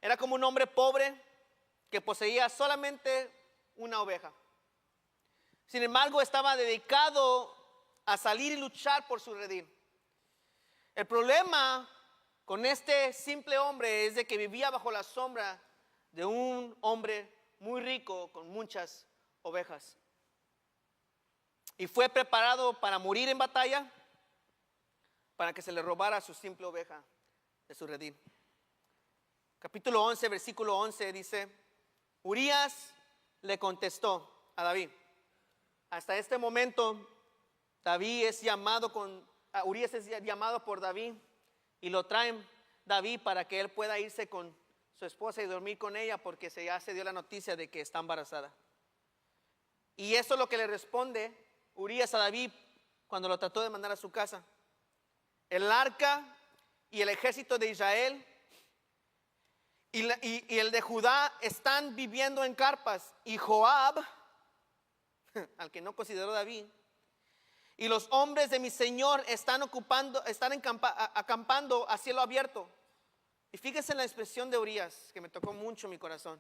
Era como un hombre pobre que poseía solamente una oveja. Sin embargo, estaba dedicado a salir y luchar por su redil. El problema con este simple hombre es de que vivía bajo la sombra de un hombre muy rico con muchas ovejas. Y fue preparado para morir en batalla para que se le robara su simple oveja de su redil. Capítulo 11, versículo 11 dice, Urías le contestó a David. Hasta este momento, Urías es llamado por David y lo traen David para que él pueda irse con su esposa y dormir con ella porque ya se dio la noticia de que está embarazada. Y eso es lo que le responde Urías a David cuando lo trató de mandar a su casa. El arca y el ejército de Israel y el de Judá están viviendo en carpas, y Joab, al que no consideró David, y los hombres de mi señor están acampando a cielo abierto. Y fíjense en la expresión de Urías, que me tocó mucho mi corazón.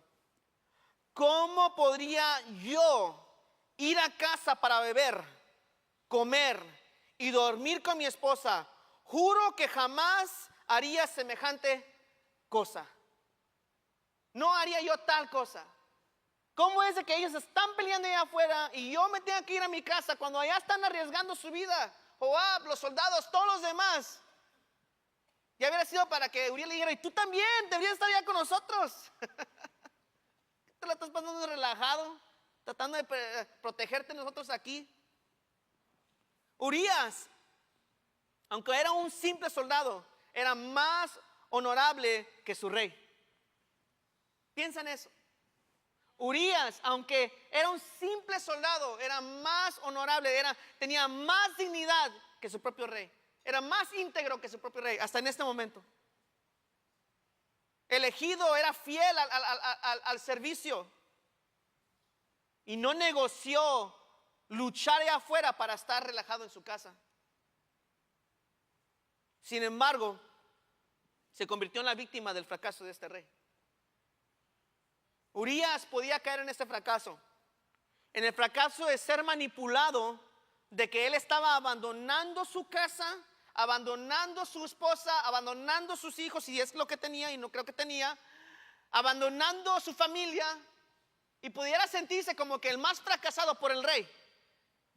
¿Cómo podría yo ir a casa para beber, comer y dormir con mi esposa? Juro que jamás haría semejante cosa. No haría yo tal cosa. ¿Cómo es de que ellos están peleando allá afuera y yo me tengo que ir a mi casa cuando allá están arriesgando su vida? Joab, los soldados, todos los demás. Ya hubiera sido para que Uriel le dijera, y tú también deberías estar allá con nosotros. ¿Te la estás pasando relajado? tratando de protegerte nosotros aquí. Urías, aunque era un simple soldado, era más honorable que su rey. Piensa en eso. Urías, aunque era un simple soldado, era más honorable, tenía más dignidad que su propio rey. Era más íntegro que su propio rey, hasta en este momento. Elegido, era fiel al servicio. Y no negoció luchar allá afuera para estar relajado en su casa. Sin embargo, se convirtió en la víctima del fracaso de este rey. Urías podía caer en este fracaso, en el fracaso de ser manipulado, de que él estaba abandonando su casa, abandonando su esposa, abandonando sus hijos, si es lo que tenía, y no creo que tenía, abandonando su familia, y pudiera sentirse como que el más fracasado por el rey.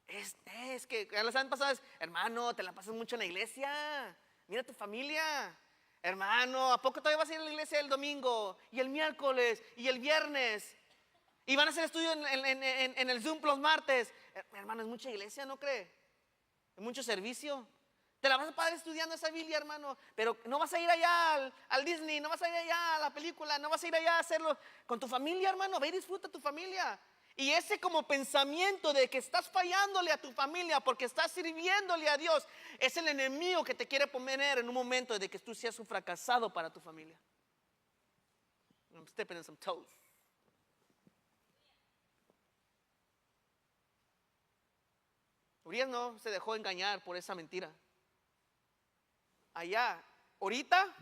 Es que ya las han pasado, hermano, te la pasas mucho en la iglesia, mira tu familia. Hermano, ¿a poco todavía vas a ir a la iglesia el domingo? Y el miércoles, y el viernes. Y van a hacer estudio en el Zoom los martes. Hermano, es mucha iglesia, ¿no cree? Es mucho servicio. Te la vas a pasar estudiando esa Biblia, hermano. Pero no vas a ir allá al Disney, no vas a ir allá a la película, no vas a ir allá a hacerlo con tu familia, hermano. Ve y disfruta tu familia. Y ese como pensamiento de que estás fallándole a tu familia porque estás sirviéndole a Dios, es el enemigo que te quiere poner en un momento de que tú seas un fracasado para tu familia. I'm stepping on some toes. Urias no se dejó engañar por esa mentira. Allá, ahorita,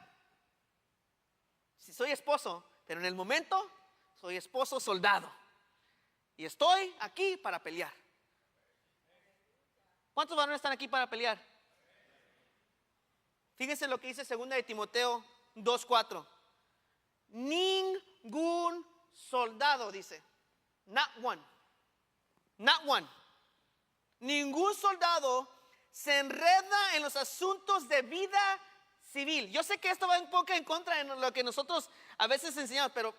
si soy esposo, pero en el momento soy esposo soldado. Y estoy aquí para pelear. ¿Cuántos varones están aquí para pelear? Fíjense lo que dice 2 de Timoteo 2:4. Ningún soldado, dice. Not one. Not one. Ningún soldado se enreda en los asuntos de vida civil. Yo sé que esto va un poco en contra de lo que nosotros a veces enseñamos, pero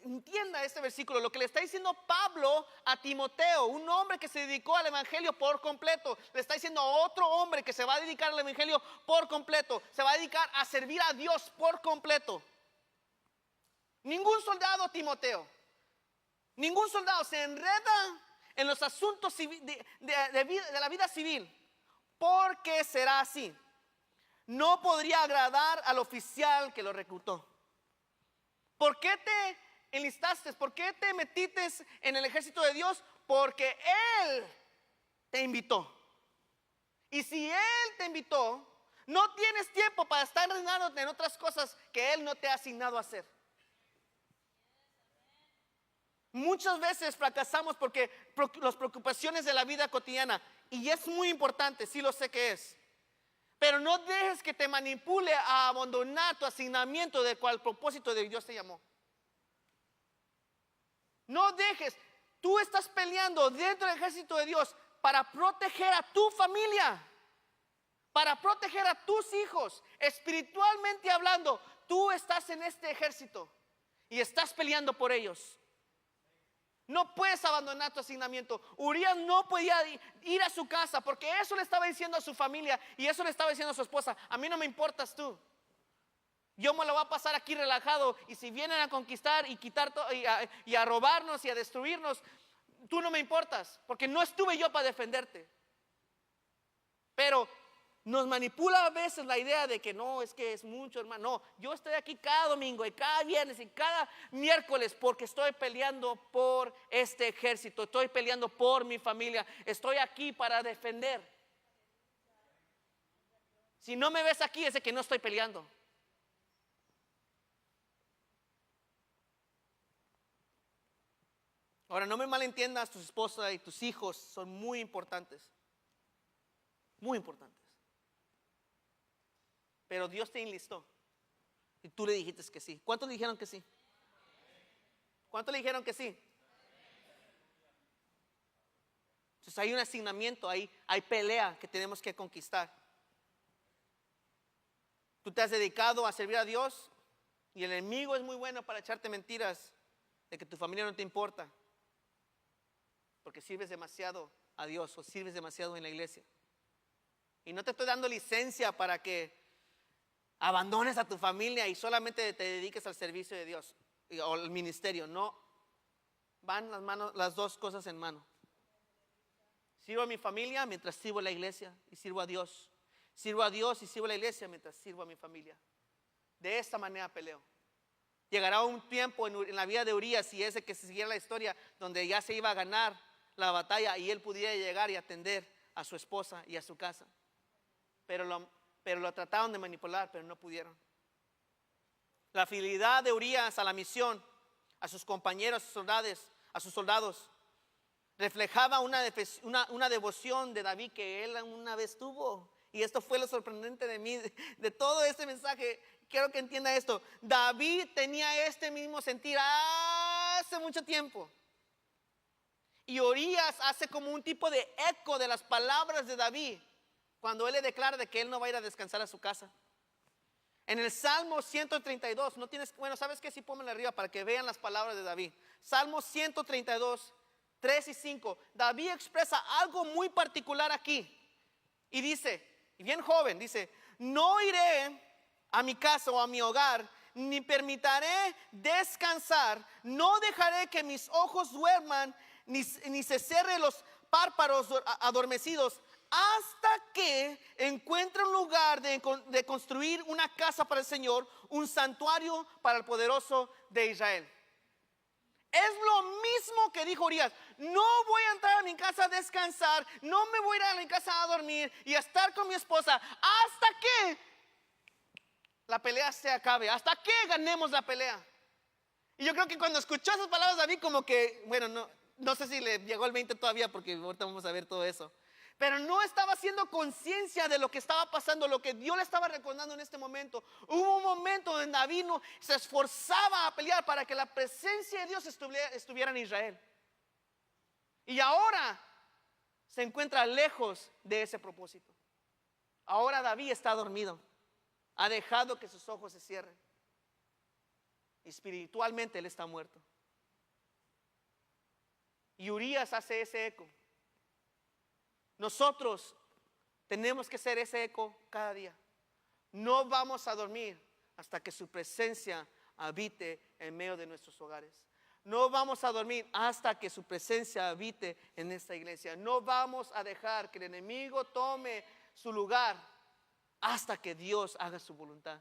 entienda este versículo, lo que le está diciendo Pablo a Timoteo, un hombre que se dedicó al evangelio por completo, le está diciendo a otro hombre que se va a dedicar al evangelio por completo, se va a dedicar a servir a Dios por completo. Ningún soldado, Timoteo, ningún soldado se enreda en los asuntos de la vida civil, porque será así. No podría agradar al oficial que lo reclutó. ¿Por qué te enlistaste? ¿Por qué te metiste en el ejército de Dios? Porque Él te invitó. Y si Él te invitó, no tienes tiempo para estar enredándote en otras cosas que Él no te ha asignado a hacer. Muchas veces fracasamos porque las preocupaciones de la vida cotidiana, y es muy importante, sí lo sé que es, pero no dejes que te manipule a abandonar tu asignamiento del cual propósito de Dios te llamó. No dejes, tú estás peleando dentro del ejército de Dios para proteger a tu familia, para proteger a tus hijos. Espiritualmente hablando, tú estás en este ejército y estás peleando por ellos. No puedes abandonar tu asignamiento. Urías no podía ir a su casa porque eso le estaba diciendo a su familia y eso le estaba diciendo a su esposa: a mí no me importas tú. Yo me lo voy a pasar aquí relajado, y si vienen a conquistar y quitar todo y a robarnos y a destruirnos, tú no me importas porque no estuve yo para defenderte. Pero nos manipula a veces la idea de que no, es que es mucho, hermano. No, yo estoy aquí cada domingo y cada viernes y cada miércoles porque estoy peleando por este ejército, estoy peleando por mi familia, estoy aquí para defender. Si no me ves aquí es de que no estoy peleando. Ahora, no me malentiendas, tu esposa y tus hijos son muy importantes. Muy importantes. Pero Dios te enlistó y tú le dijiste que sí. ¿Cuántos le dijeron que sí? ¿Cuántos le dijeron que sí? Entonces hay un asignamiento, hay pelea que tenemos que conquistar. Tú te has dedicado a servir a Dios y el enemigo es muy bueno para echarte mentiras de que tu familia no te importa. porque sirves demasiado a Dios o sirves demasiado en la iglesia. Y no te estoy dando licencia para que abandones a tu familia y solamente te dediques al servicio de Dios o al ministerio. No, van las dos cosas en mano. Sirvo a mi familia mientras sirvo a la iglesia y sirvo a Dios. Sirvo a Dios y sirvo a la iglesia mientras sirvo a mi familia. De esta manera peleo. Llegará un tiempo en la vida de Urías, si es de que se siguiera la historia, donde ya se iba a ganar la batalla y él pudiera llegar y atender a su esposa y a su casa. Pero lo trataron de manipular, pero no pudieron. La fidelidad de Urías a la misión, a sus compañeros, a sus soldados, reflejaba una devoción de David que él una vez tuvo. Y esto fue lo sorprendente de mí, de todo este mensaje. Quiero que entienda esto. David tenía este mismo sentir hace mucho tiempo. Y Urías hace como un tipo de eco de las palabras de David cuando él le declara de que él no va a ir a descansar a su casa. En el Salmo 132, no tienes, bueno, ¿sabes qué? Sí, pónmelo arriba para que vean las palabras de David. Salmo 132, 3 y 5. David expresa algo muy particular aquí. Y dice, y bien joven, dice: no iré a mi casa o a mi hogar, ni permitiré descansar, no dejaré que mis ojos duerman, ni se cierren los párpados adormecidos, hasta que encuentre un lugar de construir una casa para el Señor, un santuario para el poderoso de Israel. Es lo mismo que dijo Urías: no voy a entrar a mi casa a descansar, no me voy a ir a mi casa a dormir y a estar con mi esposa hasta que la pelea se acabe, hasta que ganemos la pelea. Y yo creo que cuando escuchó esas palabras David, como que, bueno, no sé si le llegó el 20 todavía, porque ahorita vamos a ver todo eso. Pero no estaba haciendo conciencia de lo que estaba pasando, lo que Dios le estaba recordando en este momento. Hubo un momento donde David se esforzaba a pelear para que la presencia de Dios estuviera en Israel. Y ahora se encuentra lejos de ese propósito. Ahora David está dormido. Ha dejado que sus ojos se cierren. Espiritualmente él está muerto. Y Urías hace ese eco. Nosotros tenemos que hacer ese eco cada día. No vamos a dormir hasta que su presencia habite en medio de nuestros hogares. No vamos a dormir hasta que su presencia habite en esta iglesia. No vamos a dejar que el enemigo tome su lugar hasta que Dios haga su voluntad.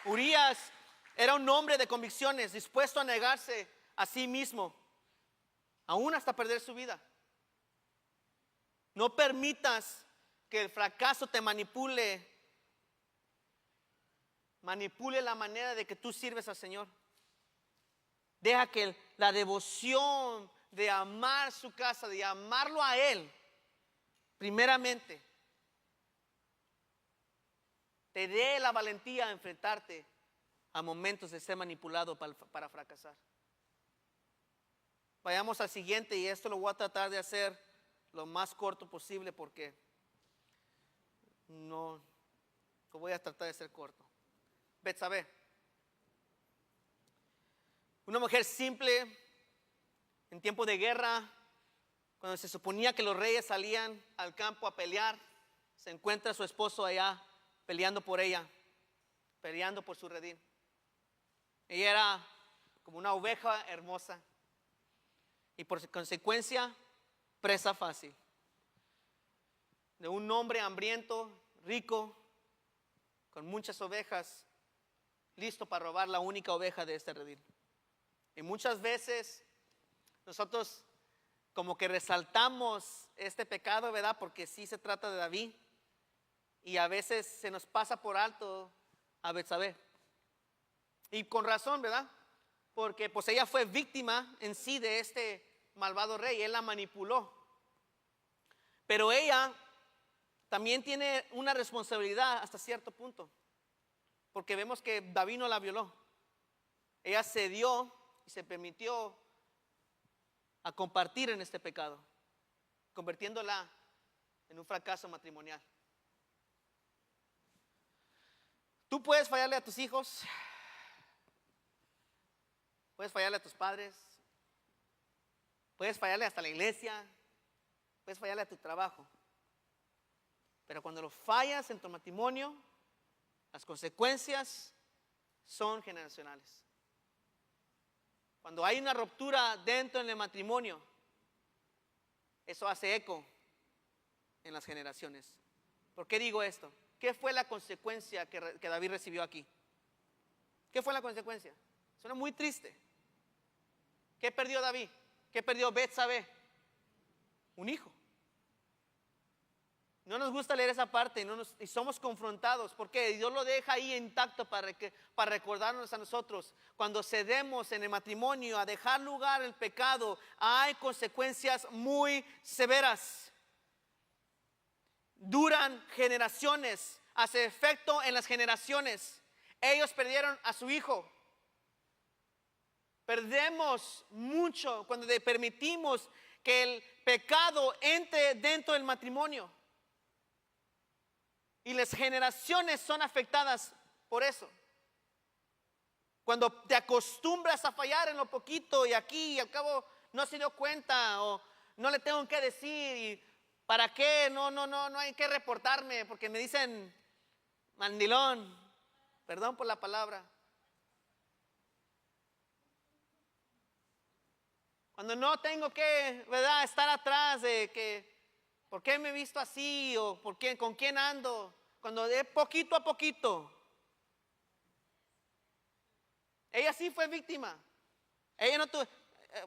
Urías era un hombre de convicciones, dispuesto a negarse a sí mismo, aún hasta perder su vida. No permitas que el fracaso te manipule la manera de que tú sirves al Señor. Deja que la devoción de amar su casa, de amarlo a Él, primeramente, te dé la valentía de enfrentarte a momentos de ser manipulado para fracasar. Vayamos al siguiente, y esto lo voy a tratar de hacer lo más corto posible porque no lo voy a tratar de ser corto. Betsabé, una mujer simple en tiempo de guerra, cuando se suponía que los reyes salían al campo a pelear, se encuentra su esposo allá peleando por ella, peleando por su redil. Ella era como una oveja hermosa y por consecuencia presa fácil de un hombre hambriento, rico, con muchas ovejas, listo para robar la única oveja de este redil. Y muchas veces nosotros como que resaltamos este pecado, ¿verdad? Porque sí se trata de David, y a veces se nos pasa por alto a Betsabé. Y con razón, ¿verdad? Porque pues ella fue víctima en sí de este malvado rey. Él la manipuló. Pero ella también tiene una responsabilidad hasta cierto punto, porque vemos que David no la violó. Ella cedió y se permitió a compartir en este pecado, convirtiéndola en un fracaso matrimonial. Tú puedes fallarle a tus hijos, puedes fallarle a tus padres, puedes fallarle hasta a la iglesia, puedes fallarle a tu trabajo. Pero cuando lo fallas en tu matrimonio, las consecuencias son generacionales. Cuando hay una ruptura dentro del matrimonio, eso hace eco en las generaciones. ¿Por qué digo esto? ¿Qué fue la consecuencia que David recibió aquí? ¿Qué fue la consecuencia? Suena muy triste. ¿Qué perdió David? ¿Qué perdió Betsabé? Un hijo. No nos gusta leer esa parte y somos confrontados porque Dios lo deja ahí intacto para recordarnos a nosotros. Cuando cedemos en el matrimonio a dejar lugar al pecado, hay consecuencias muy severas. Duran generaciones, hace efecto en las generaciones. Ellos perdieron a su hijo. Perdemos mucho cuando permitimos que el pecado entre dentro del matrimonio. Y las generaciones son afectadas por eso. Cuando te acostumbras a fallar en lo poquito y aquí y al cabo no se dio cuenta o no le tengo que decir y ¿para qué? No hay que reportarme porque me dicen mandilón, perdón por la palabra. Cuando no tengo que, ¿verdad?, estar atrás de que ¿por qué me he visto así? ¿O por qué, con quién ando? Cuando de poquito a poquito. Ella sí fue víctima. Ella no tuvo,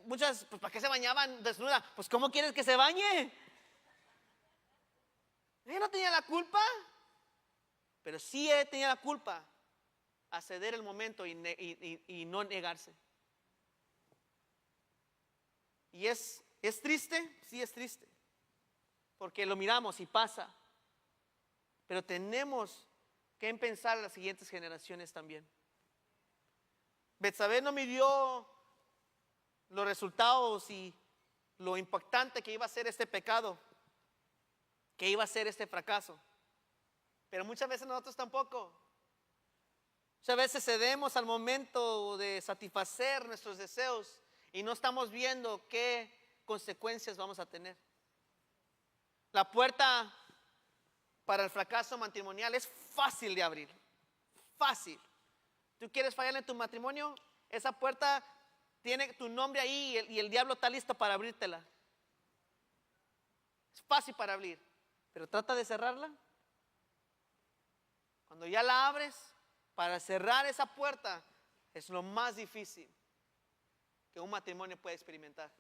muchas, pues ¿para qué se bañaban desnuda? Pues ¿cómo quieres que se bañe? Ella no tenía la culpa. Pero sí ella tenía la culpa a ceder el momento y no negarse. Y es triste, sí es triste. Porque lo miramos y pasa. Pero tenemos que pensar en las siguientes generaciones también. Betsabé no midió los resultados y lo impactante que iba a ser este pecado, que iba a ser este fracaso. Pero muchas veces nosotros tampoco. Muchas veces cedemos al momento de satisfacer nuestros deseos y no estamos viendo qué consecuencias vamos a tener. La puerta para el fracaso matrimonial es fácil de abrir. Fácil. ¿Tú quieres fallar en tu matrimonio? Esa puerta tiene tu nombre ahí y el diablo está listo para abrírtela. Es fácil para abrir, pero trata de cerrarla. Cuando ya la abres, para cerrar esa puerta es lo más difícil que un matrimonio puede experimentar.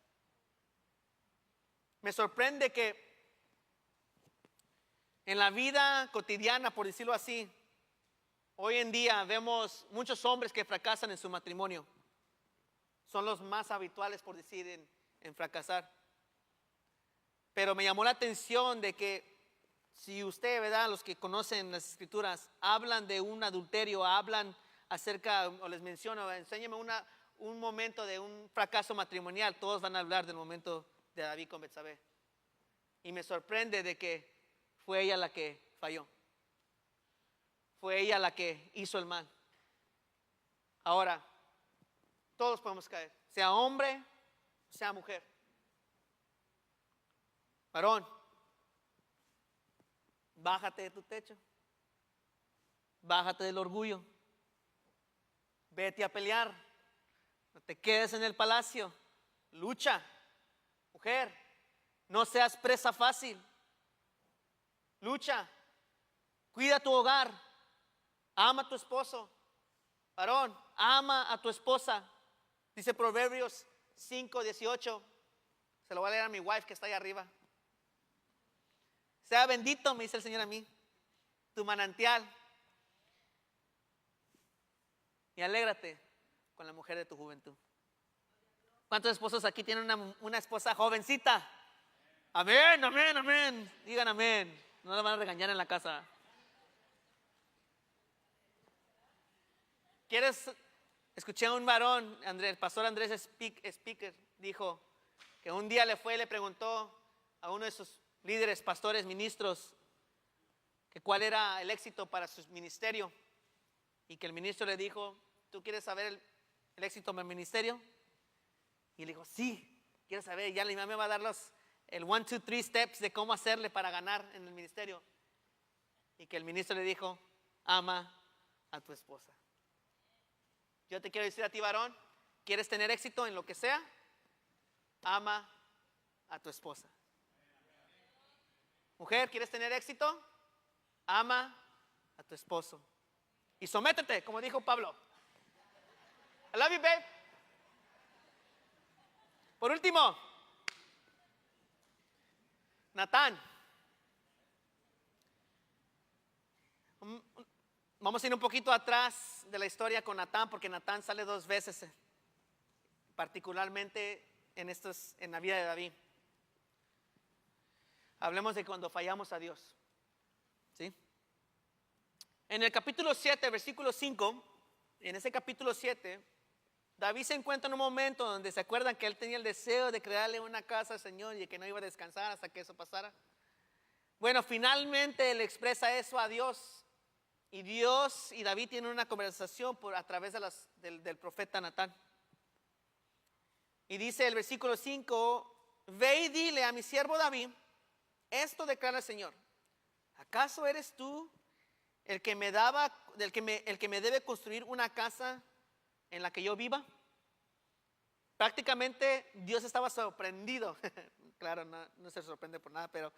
Me sorprende que en la vida cotidiana, por decirlo así, hoy en día vemos muchos hombres que fracasan en su matrimonio. Son los más habituales, por decir, en fracasar. Pero me llamó la atención de que si usted, ¿verdad?, los que conocen las escrituras, hablan de un adulterio, hablan acerca, o les menciono, enséñame un momento de un fracaso matrimonial, todos van a hablar del momento de David con Betsabé. Y me sorprende de que fue ella la que falló. Fue ella la que hizo el mal. Ahora, todos podemos caer, sea hombre, sea mujer. Varón, bájate de tu techo. Bájate del orgullo. Vete a pelear. No te quedes en el palacio. Lucha. Mujer, no seas presa fácil. Lucha. Cuida tu hogar. Ama a tu esposo. Varón, ama a tu esposa. Dice Proverbios 5:18. Se lo voy a leer a mi wife que está ahí arriba. Sea bendito, me dice el Señor a mí, tu manantial. Y alégrate con la mujer de tu juventud. ¿Cuántos esposos aquí tienen una esposa jovencita? Amén, amén, amén. Digan amén. No la van a regañar en la casa. ¿Quieres? Escuché a un varón, el pastor Andrés Speaker, dijo que un día le preguntó a uno de sus líderes, pastores, ministros, que cuál era el éxito para su ministerio. Y que el ministro le dijo, ¿tú quieres saber el éxito de mi ministerio? Y le dijo, sí, quiero saber. Ya la imam me va a dar el 1, 2, 3 steps de cómo hacerle para ganar en el ministerio. Y que el ministro le dijo, ama a tu esposa. Yo te quiero decir a ti, varón, ¿quieres tener éxito en lo que sea? Ama a tu esposa. Mujer, ¿quieres tener éxito? Ama a tu esposo. Y sométete, como dijo Pablo. I love you, babe. Por último, Natán. Vamos a ir un poquito atrás de la historia con Natán, porque Natán sale 2 veces, particularmente en la vida de David. Hablemos de cuando fallamos a Dios. ¿Sí? En el capítulo 7, versículo 5, en ese capítulo 7, David se encuentra en un momento donde se acuerdan que él tenía el deseo de crearle una casa al Señor y que no iba a descansar hasta que eso pasara. Bueno, finalmente él expresa eso a Dios. Y Dios y David tienen una conversación a través del profeta Natán. Y dice el versículo 5, ve y dile a mi siervo David, esto declara el Señor, ¿acaso eres tú el que me debe construir una casa en la que yo viva? Prácticamente Dios estaba sorprendido. Claro, no se sorprende por nada, pero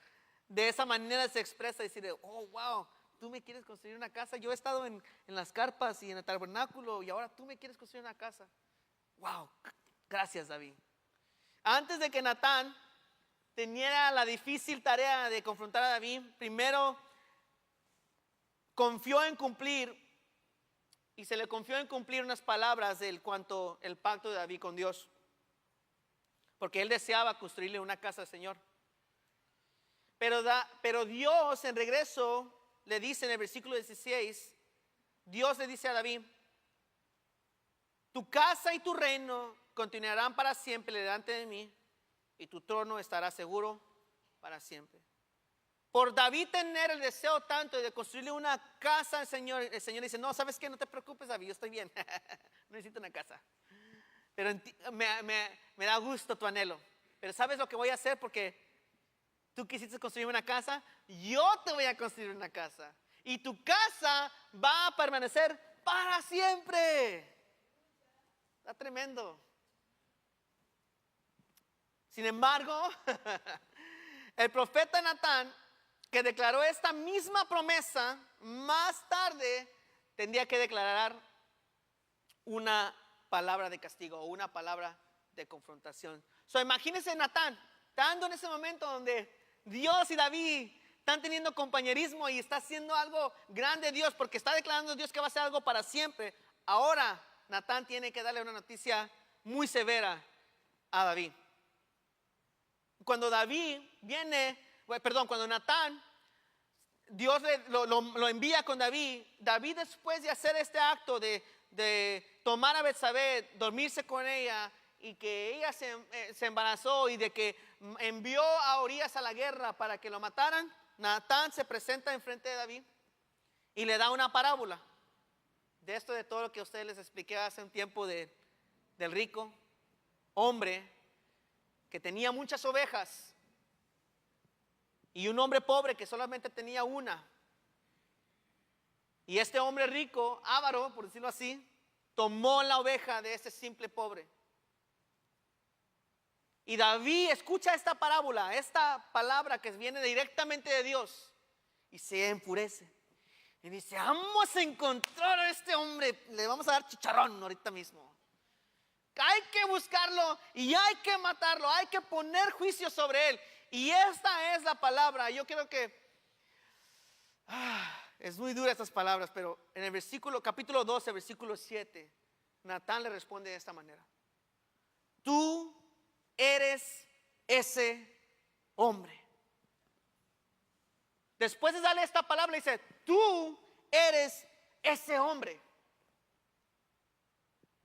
de esa manera se expresa, decir, oh, wow, tú me quieres construir una casa. Yo he estado en las carpas y en el tabernáculo y ahora tú me quieres construir una casa. Wow, gracias, David. Antes de que Natán tenía la difícil tarea de confrontar a David, primero confió en cumplir, y se le confió en cumplir unas palabras del cuanto el pacto de David con Dios, porque él deseaba construirle una casa al Señor. Pero Dios en regreso le dice en el versículo 16, Dios le dice a David, tu casa y tu reino continuarán para siempre delante de mí, y tu trono estará seguro para siempre. Por David tener el deseo tanto de construirle una casa al Señor, el Señor dice, no, ¿sabes qué? No te preocupes, David, yo estoy bien. No necesito una casa. Pero me da gusto tu anhelo. Pero ¿sabes lo que voy a hacer? Porque tú quisiste construir una casa, yo te voy a construir una casa. Y tu casa va a permanecer para siempre. Está tremendo. Sin embargo, el profeta Natán, que declaró esta misma promesa, más tarde tendría que declarar una palabra de castigo o una palabra de confrontación. Imagínense Natán, estando en ese momento donde Dios y David están teniendo compañerismo y está haciendo algo grande Dios, porque está declarando Dios que va a hacer algo para siempre. Ahora Natán tiene que darle una noticia muy severa a David. Cuando cuando Natán, Dios lo envía con David, David después de hacer este acto de tomar a Betsabé, dormirse con ella y que ella se embarazó y de que envió a Urias a la guerra para que lo mataran, Natán se presenta enfrente de David y le da una parábola de todo lo que a ustedes les expliqué hace un tiempo del rico hombre que tenía muchas ovejas y un hombre pobre que solamente tenía una. Y este hombre rico, avaro, por decirlo así, tomó la oveja de ese simple pobre. Y David escucha esta parábola, esta palabra que viene directamente de Dios, y se enfurece. Y dice, vamos a encontrar a este hombre, le vamos a dar chicharrón ahorita mismo. Hay que buscarlo y hay que matarlo, hay que poner juicio sobre él. Y esta es la palabra. Yo creo que es muy dura estas palabras, pero en el capítulo 12, versículo 7, Natán le responde de esta manera: tú eres ese hombre. Después de darle esta palabra, dice: tú eres ese hombre.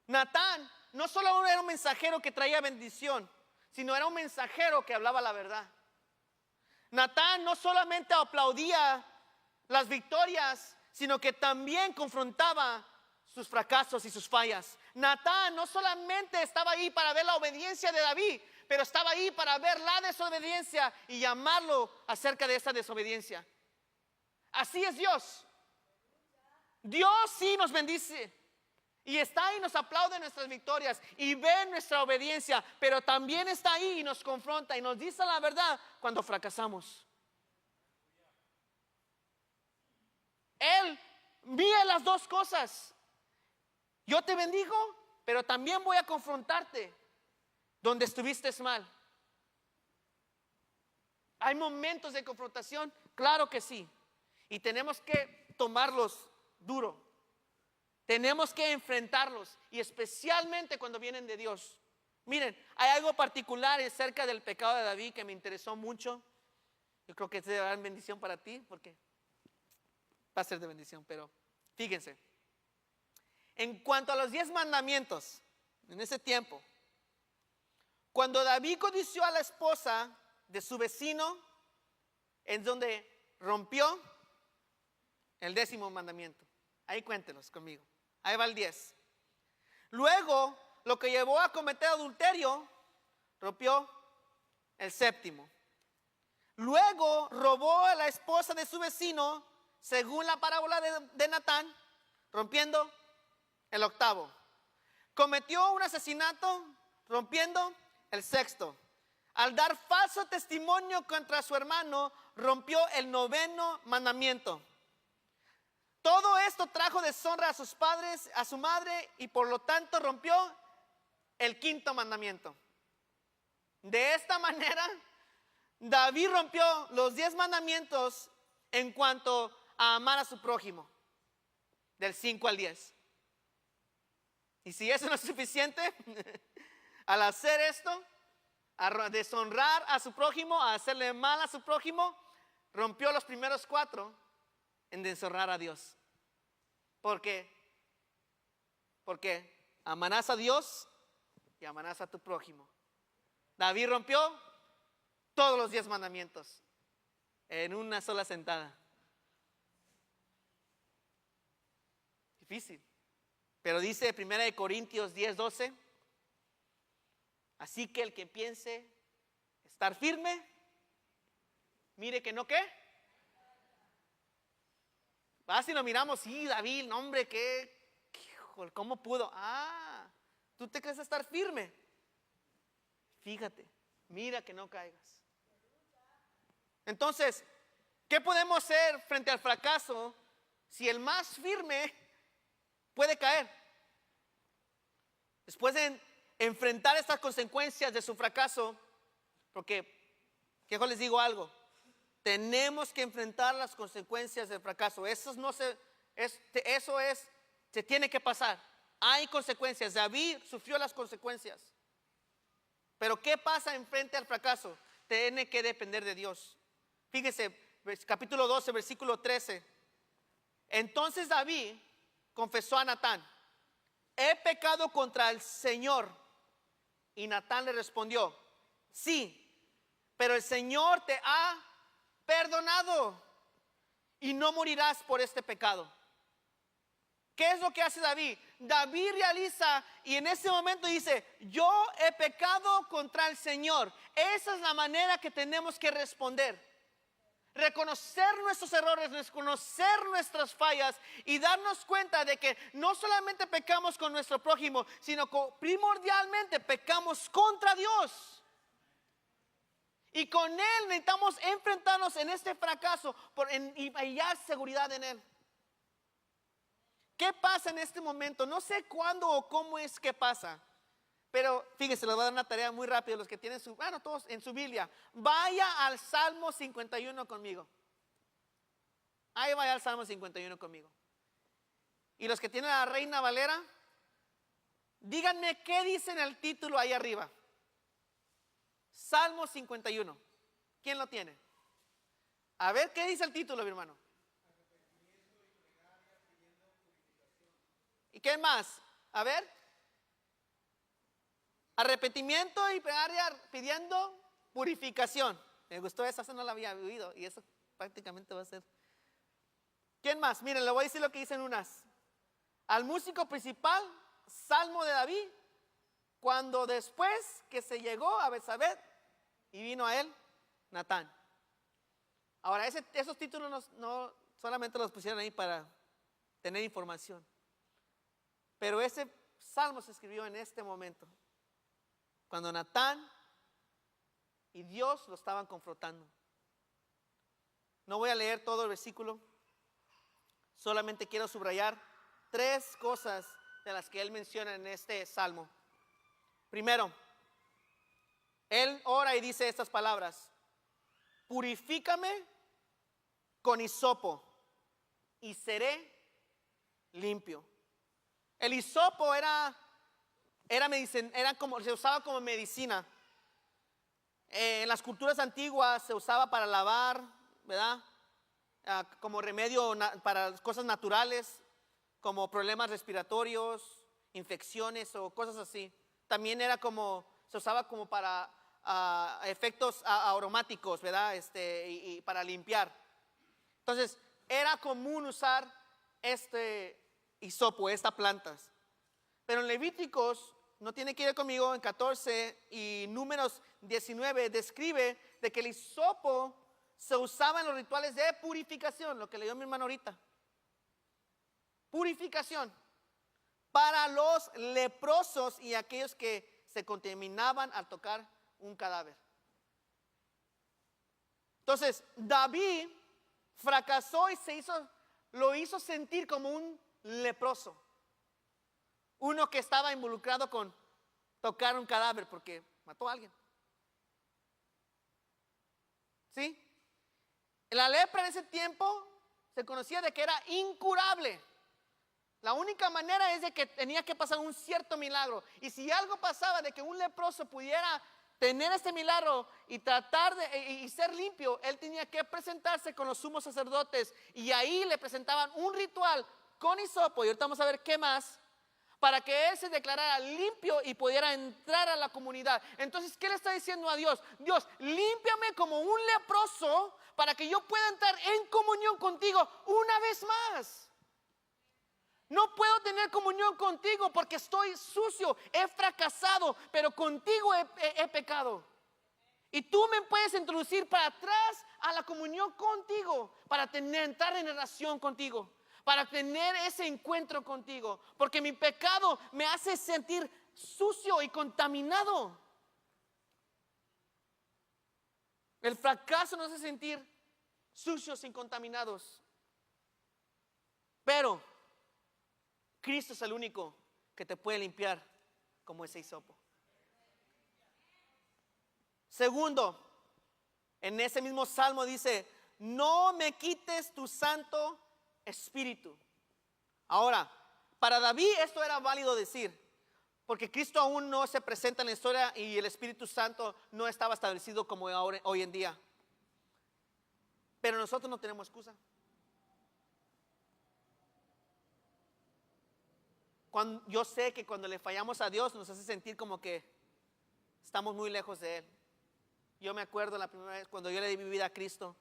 Natán no solo era un mensajero que traía bendición, sino era un mensajero que hablaba la verdad. Natán no solamente aplaudía las victorias, sino que también confrontaba sus fracasos y sus fallas. Natán no solamente estaba ahí para ver la obediencia de David, pero estaba ahí para ver la desobediencia y llamarlo acerca de esa desobediencia. Así es Dios. Dios sí nos bendice y está ahí, nos aplaude nuestras victorias y ve nuestra obediencia, pero también está ahí y nos confronta y nos dice la verdad cuando fracasamos. Él mide las dos cosas. Yo te bendigo, pero también voy a confrontarte donde estuviste mal. ¿Hay momentos de confrontación? Claro que sí. Y tenemos que tomarlos duro. Tenemos que enfrentarlos. Y especialmente cuando vienen de Dios. Miren, hay algo particular acerca del pecado de David que me interesó mucho. Yo creo que es de gran bendición para ti, porque va a ser de bendición. Pero fíjense, en cuanto a los 10 mandamientos, en ese tiempo, cuando David codició a la esposa de su vecino, es donde rompió el 10º mandamiento. Ahí cuéntenos conmigo. Ahí va el 10. Luego, lo que llevó a cometer adulterio, rompió el 7º. Luego, robó a la esposa de su vecino, según la parábola de Natán, rompiendo el 8º. Cometió un asesinato, rompiendo el 6º. Al dar falso testimonio contra su hermano, rompió el 9º mandamiento. Todo esto trajo deshonra a sus padres, a su madre, y por lo tanto rompió el 5º mandamiento. De esta manera, David rompió los 10 mandamientos en cuanto a amar a su prójimo, del 5 al 10. Y si eso no es suficiente, al hacer esto, a deshonrar a su prójimo, a hacerle mal a su prójimo, rompió los primeros 4 en deshonrar a Dios. ¿Por qué? Porque amarás a Dios y amarás a tu prójimo. David rompió todos los 10 mandamientos en una sola sentada. Difícil. Pero dice 1 Corintios 10:12, así que el que piense estar firme, mire que no, ¿qué? Si lo miramos, sí, David, no, hombre, ¿cómo pudo? ¿Tú te crees estar firme? Fíjate, mira que no caigas. Entonces, ¿qué podemos hacer frente al fracaso si el más firme puede caer? Después de enfrentar estas consecuencias de su fracaso, porque, que yo les digo algo, tenemos que enfrentar las consecuencias del fracaso. Se tiene que pasar. Hay consecuencias. David sufrió las consecuencias. Pero ¿qué pasa en frente al fracaso? Tiene que depender de Dios. Fíjense, capítulo 12, versículo 13. Entonces David confesó a Natán: he pecado contra el Señor. Y Natán le respondió: sí, pero el Señor te ha perdonado y no morirás por este pecado. ¿Qué es lo que hace David? David realiza y en ese momento dice: yo he pecado contra el Señor. Esa es la manera que tenemos que responder. Reconocer nuestros errores, reconocer nuestras fallas y darnos cuenta de que no solamente pecamos con nuestro prójimo, sino que primordialmente pecamos contra Dios. Y con Él necesitamos enfrentarnos en este fracaso y hallar seguridad en Él. ¿Qué pasa en este momento? No sé cuándo o cómo es que pasa. Pero fíjense, les voy a dar una tarea muy rápida. Los que tienen todos en su Biblia. Vaya al Salmo 51 conmigo. Ahí vaya al Salmo 51 conmigo. Y los que tienen a la Reina Valera, díganme qué dice en el título ahí arriba. Salmo 51. ¿Quién lo tiene? A ver, ¿qué dice el título, mi hermano? ¿Y qué más? A ver. Arrepentimiento y plegaria pidiendo purificación. Me gustó esa no la había oído y eso prácticamente va a ser. ¿Quién más? Miren, le voy a decir lo que dicen unas. al músico principal, Salmo de David, cuando después que se llegó a Betsabé y vino a él Natán. Ahora, esos títulos no solamente los pusieron ahí para tener información, pero ese salmo se escribió en este momento, cuando Natán y Dios lo estaban confrontando. No voy a leer todo el versículo, solamente quiero subrayar 3 cosas de las que él menciona en este salmo. Primero, él ora y dice estas palabras: purifícame con hisopo y seré limpio. El hisopo era medicina, se usaba como medicina. En las culturas antiguas se usaba para lavar, ¿verdad? Como remedio para cosas naturales, como problemas respiratorios, infecciones o cosas así. También se usaba como para efectos aromáticos, ¿verdad? Y para limpiar. Entonces, era común usar este hisopo, estas plantas. Pero en Levíticos, no tiene que ir conmigo, en 14 y Números 19 describe de que el hisopo se usaba en los rituales de purificación, lo que leyó mi hermano ahorita. Purificación para los leprosos y aquellos que se contaminaban al tocar un cadáver. Entonces, David fracasó y lo hizo sentir como un leproso, uno que estaba involucrado con tocar un cadáver porque mató a alguien. ¿Sí? La lepra en ese tiempo se conocía de que era incurable. La única manera es de que tenía que pasar un cierto milagro. Y si algo pasaba de que un leproso pudiera tener este milagro y tratar y ser limpio, él tenía que presentarse con los sumos sacerdotes, y ahí le presentaban un ritual con hisopo, y ahorita vamos a ver qué más, para que él se declarara limpio y pudiera entrar a la comunidad. Entonces, ¿qué le está diciendo a Dios? Dios, límpiame como un leproso para que yo pueda entrar en comunión contigo una vez más. No puedo tener comunión contigo porque estoy sucio, he fracasado, pero contigo he pecado. Y tú me puedes introducir para atrás a la comunión contigo, para entrar en relación contigo, para tener ese encuentro contigo, porque mi pecado me hace sentir sucio y contaminado. El fracaso nos hace sentir sucios y contaminados. Pero Cristo es el único que te puede limpiar como ese hisopo. Segundo, en ese mismo salmo dice: no me quites tu santo espíritu. Ahora, para David esto era válido decir, porque Cristo aún no se presenta en la historia y el Espíritu Santo no estaba establecido como hoy en día. Pero nosotros no tenemos excusa. Yo sé que cuando le fallamos a Dios nos hace sentir como que estamos muy lejos de Él. Yo me acuerdo la primera vez cuando yo le di mi vida a Cristo,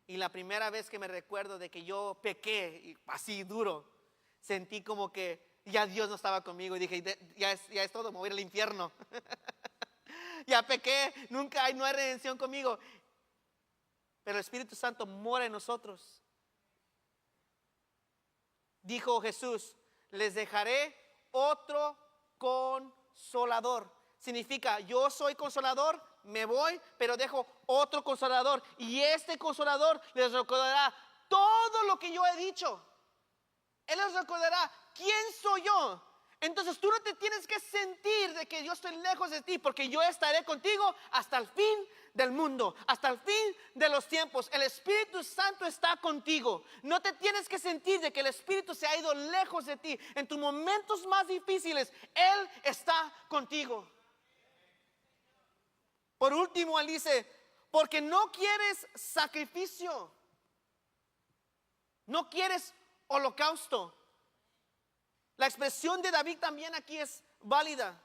y la primera vez que me recuerdo de que yo pequé y así duro, sentí como que ya Dios no estaba conmigo y dije: ya es todo, me voy a ir al infierno. Ya pequé, no hay redención conmigo. Pero el Espíritu Santo mora en nosotros. Dijo Jesús: les dejaré otro consolador. Significa, yo soy consolador, me voy, pero dejo otro consolador. Y este consolador les recordará todo lo que yo he dicho. Él les recordará quién soy yo. Entonces tú no te tienes que sentir de que yo estoy lejos de ti, porque yo estaré contigo hasta el fin del mundo, hasta el fin de los tiempos. El Espíritu Santo está contigo. No te tienes que sentir de que el Espíritu se ha ido lejos de ti. En tus momentos más difíciles, Él está contigo. Por último, Él dice: porque no quieres sacrificio, no quieres holocausto. La expresión de David también aquí es válida.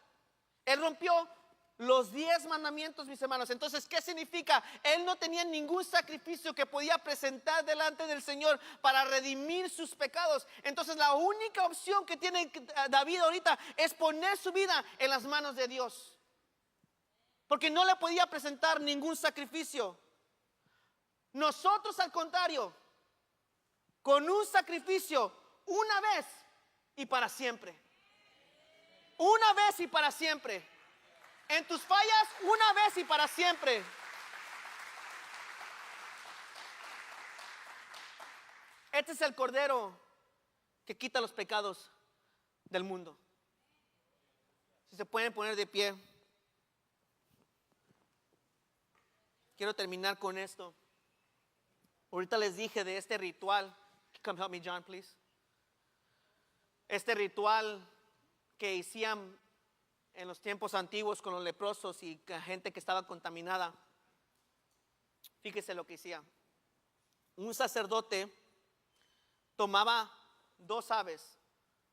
Él rompió Los 10 mandamientos, mis hermanos. Entonces, ¿qué significa? Él no tenía ningún sacrificio que podía presentar delante del Señor para redimir sus pecados. Entonces, la única opción que tiene David ahorita es poner su vida en las manos de Dios, porque no le podía presentar ningún sacrificio. Nosotros, al contrario, con un sacrificio, una vez y para siempre. Una vez y para siempre. En tus fallas, una vez y para siempre. Este es el Cordero que quita los pecados del mundo. Si se pueden poner de pie. Quiero terminar con esto. Ahorita les dije de este ritual. Come help me, John, please. Este ritual que hacían en los tiempos antiguos con los leprosos y gente que estaba contaminada. Fíjese lo que hacía. Un sacerdote tomaba 2 aves.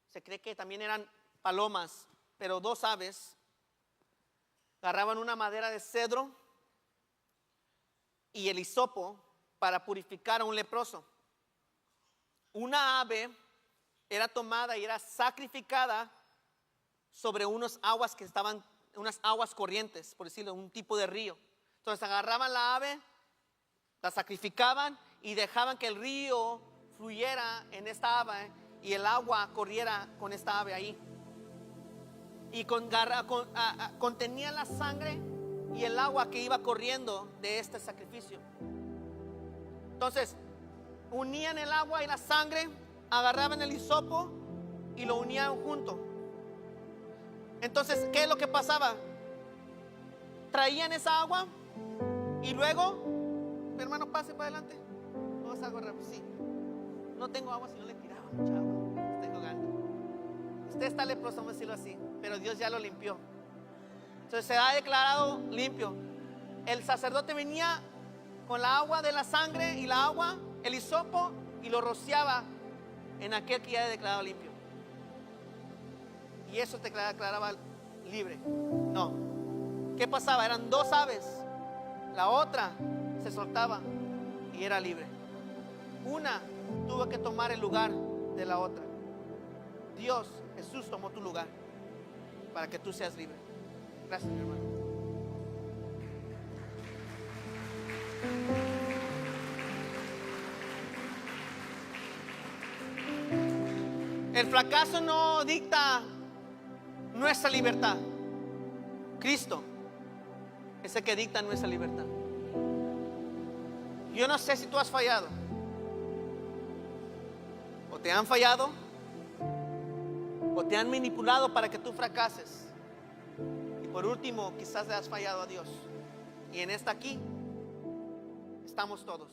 Se cree que también eran palomas, pero 2 aves. Agarraban una madera de cedro y el hisopo para purificar a un leproso. Una ave era tomada y era sacrificada sobre unas aguas que estaban, unas aguas corrientes, por decirlo, un tipo de río. Entonces agarraban la ave, la sacrificaban y dejaban que el río fluyera en esta ave y el agua corriera con esta ave ahí. Y contenía la sangre y el agua que iba corriendo de este sacrificio. Entonces unían el agua y la sangre, agarraban el hisopo y lo unían junto. Entonces, ¿qué es lo que pasaba? Traían esa agua y luego, mi hermano, pase para adelante. Vamos a agarrar, sí. No tengo agua si no le tiraba mucha agua. Estoy jugando. Usted está leproso, vamos a decirlo así, pero Dios ya lo limpió. Entonces se ha declarado limpio. El sacerdote venía con la agua de la sangre y la agua, el hisopo, y lo rociaba en aquel que ya ha declarado limpio. Y eso te declaraba libre. No. ¿Qué pasaba? Eran 2 aves. La otra se soltaba y era libre. Una tuvo que tomar el lugar de la otra. Dios, Jesús tomó tu lugar para que tú seas libre. Gracias, mi hermano. El fracaso no dicta nuestra libertad. Cristo es el que dicta nuestra libertad. Yo no sé si tú has fallado o te han fallado o te han manipulado para que tú fracases. Y por último, quizás le has fallado a Dios. Y en esta aquí estamos todos.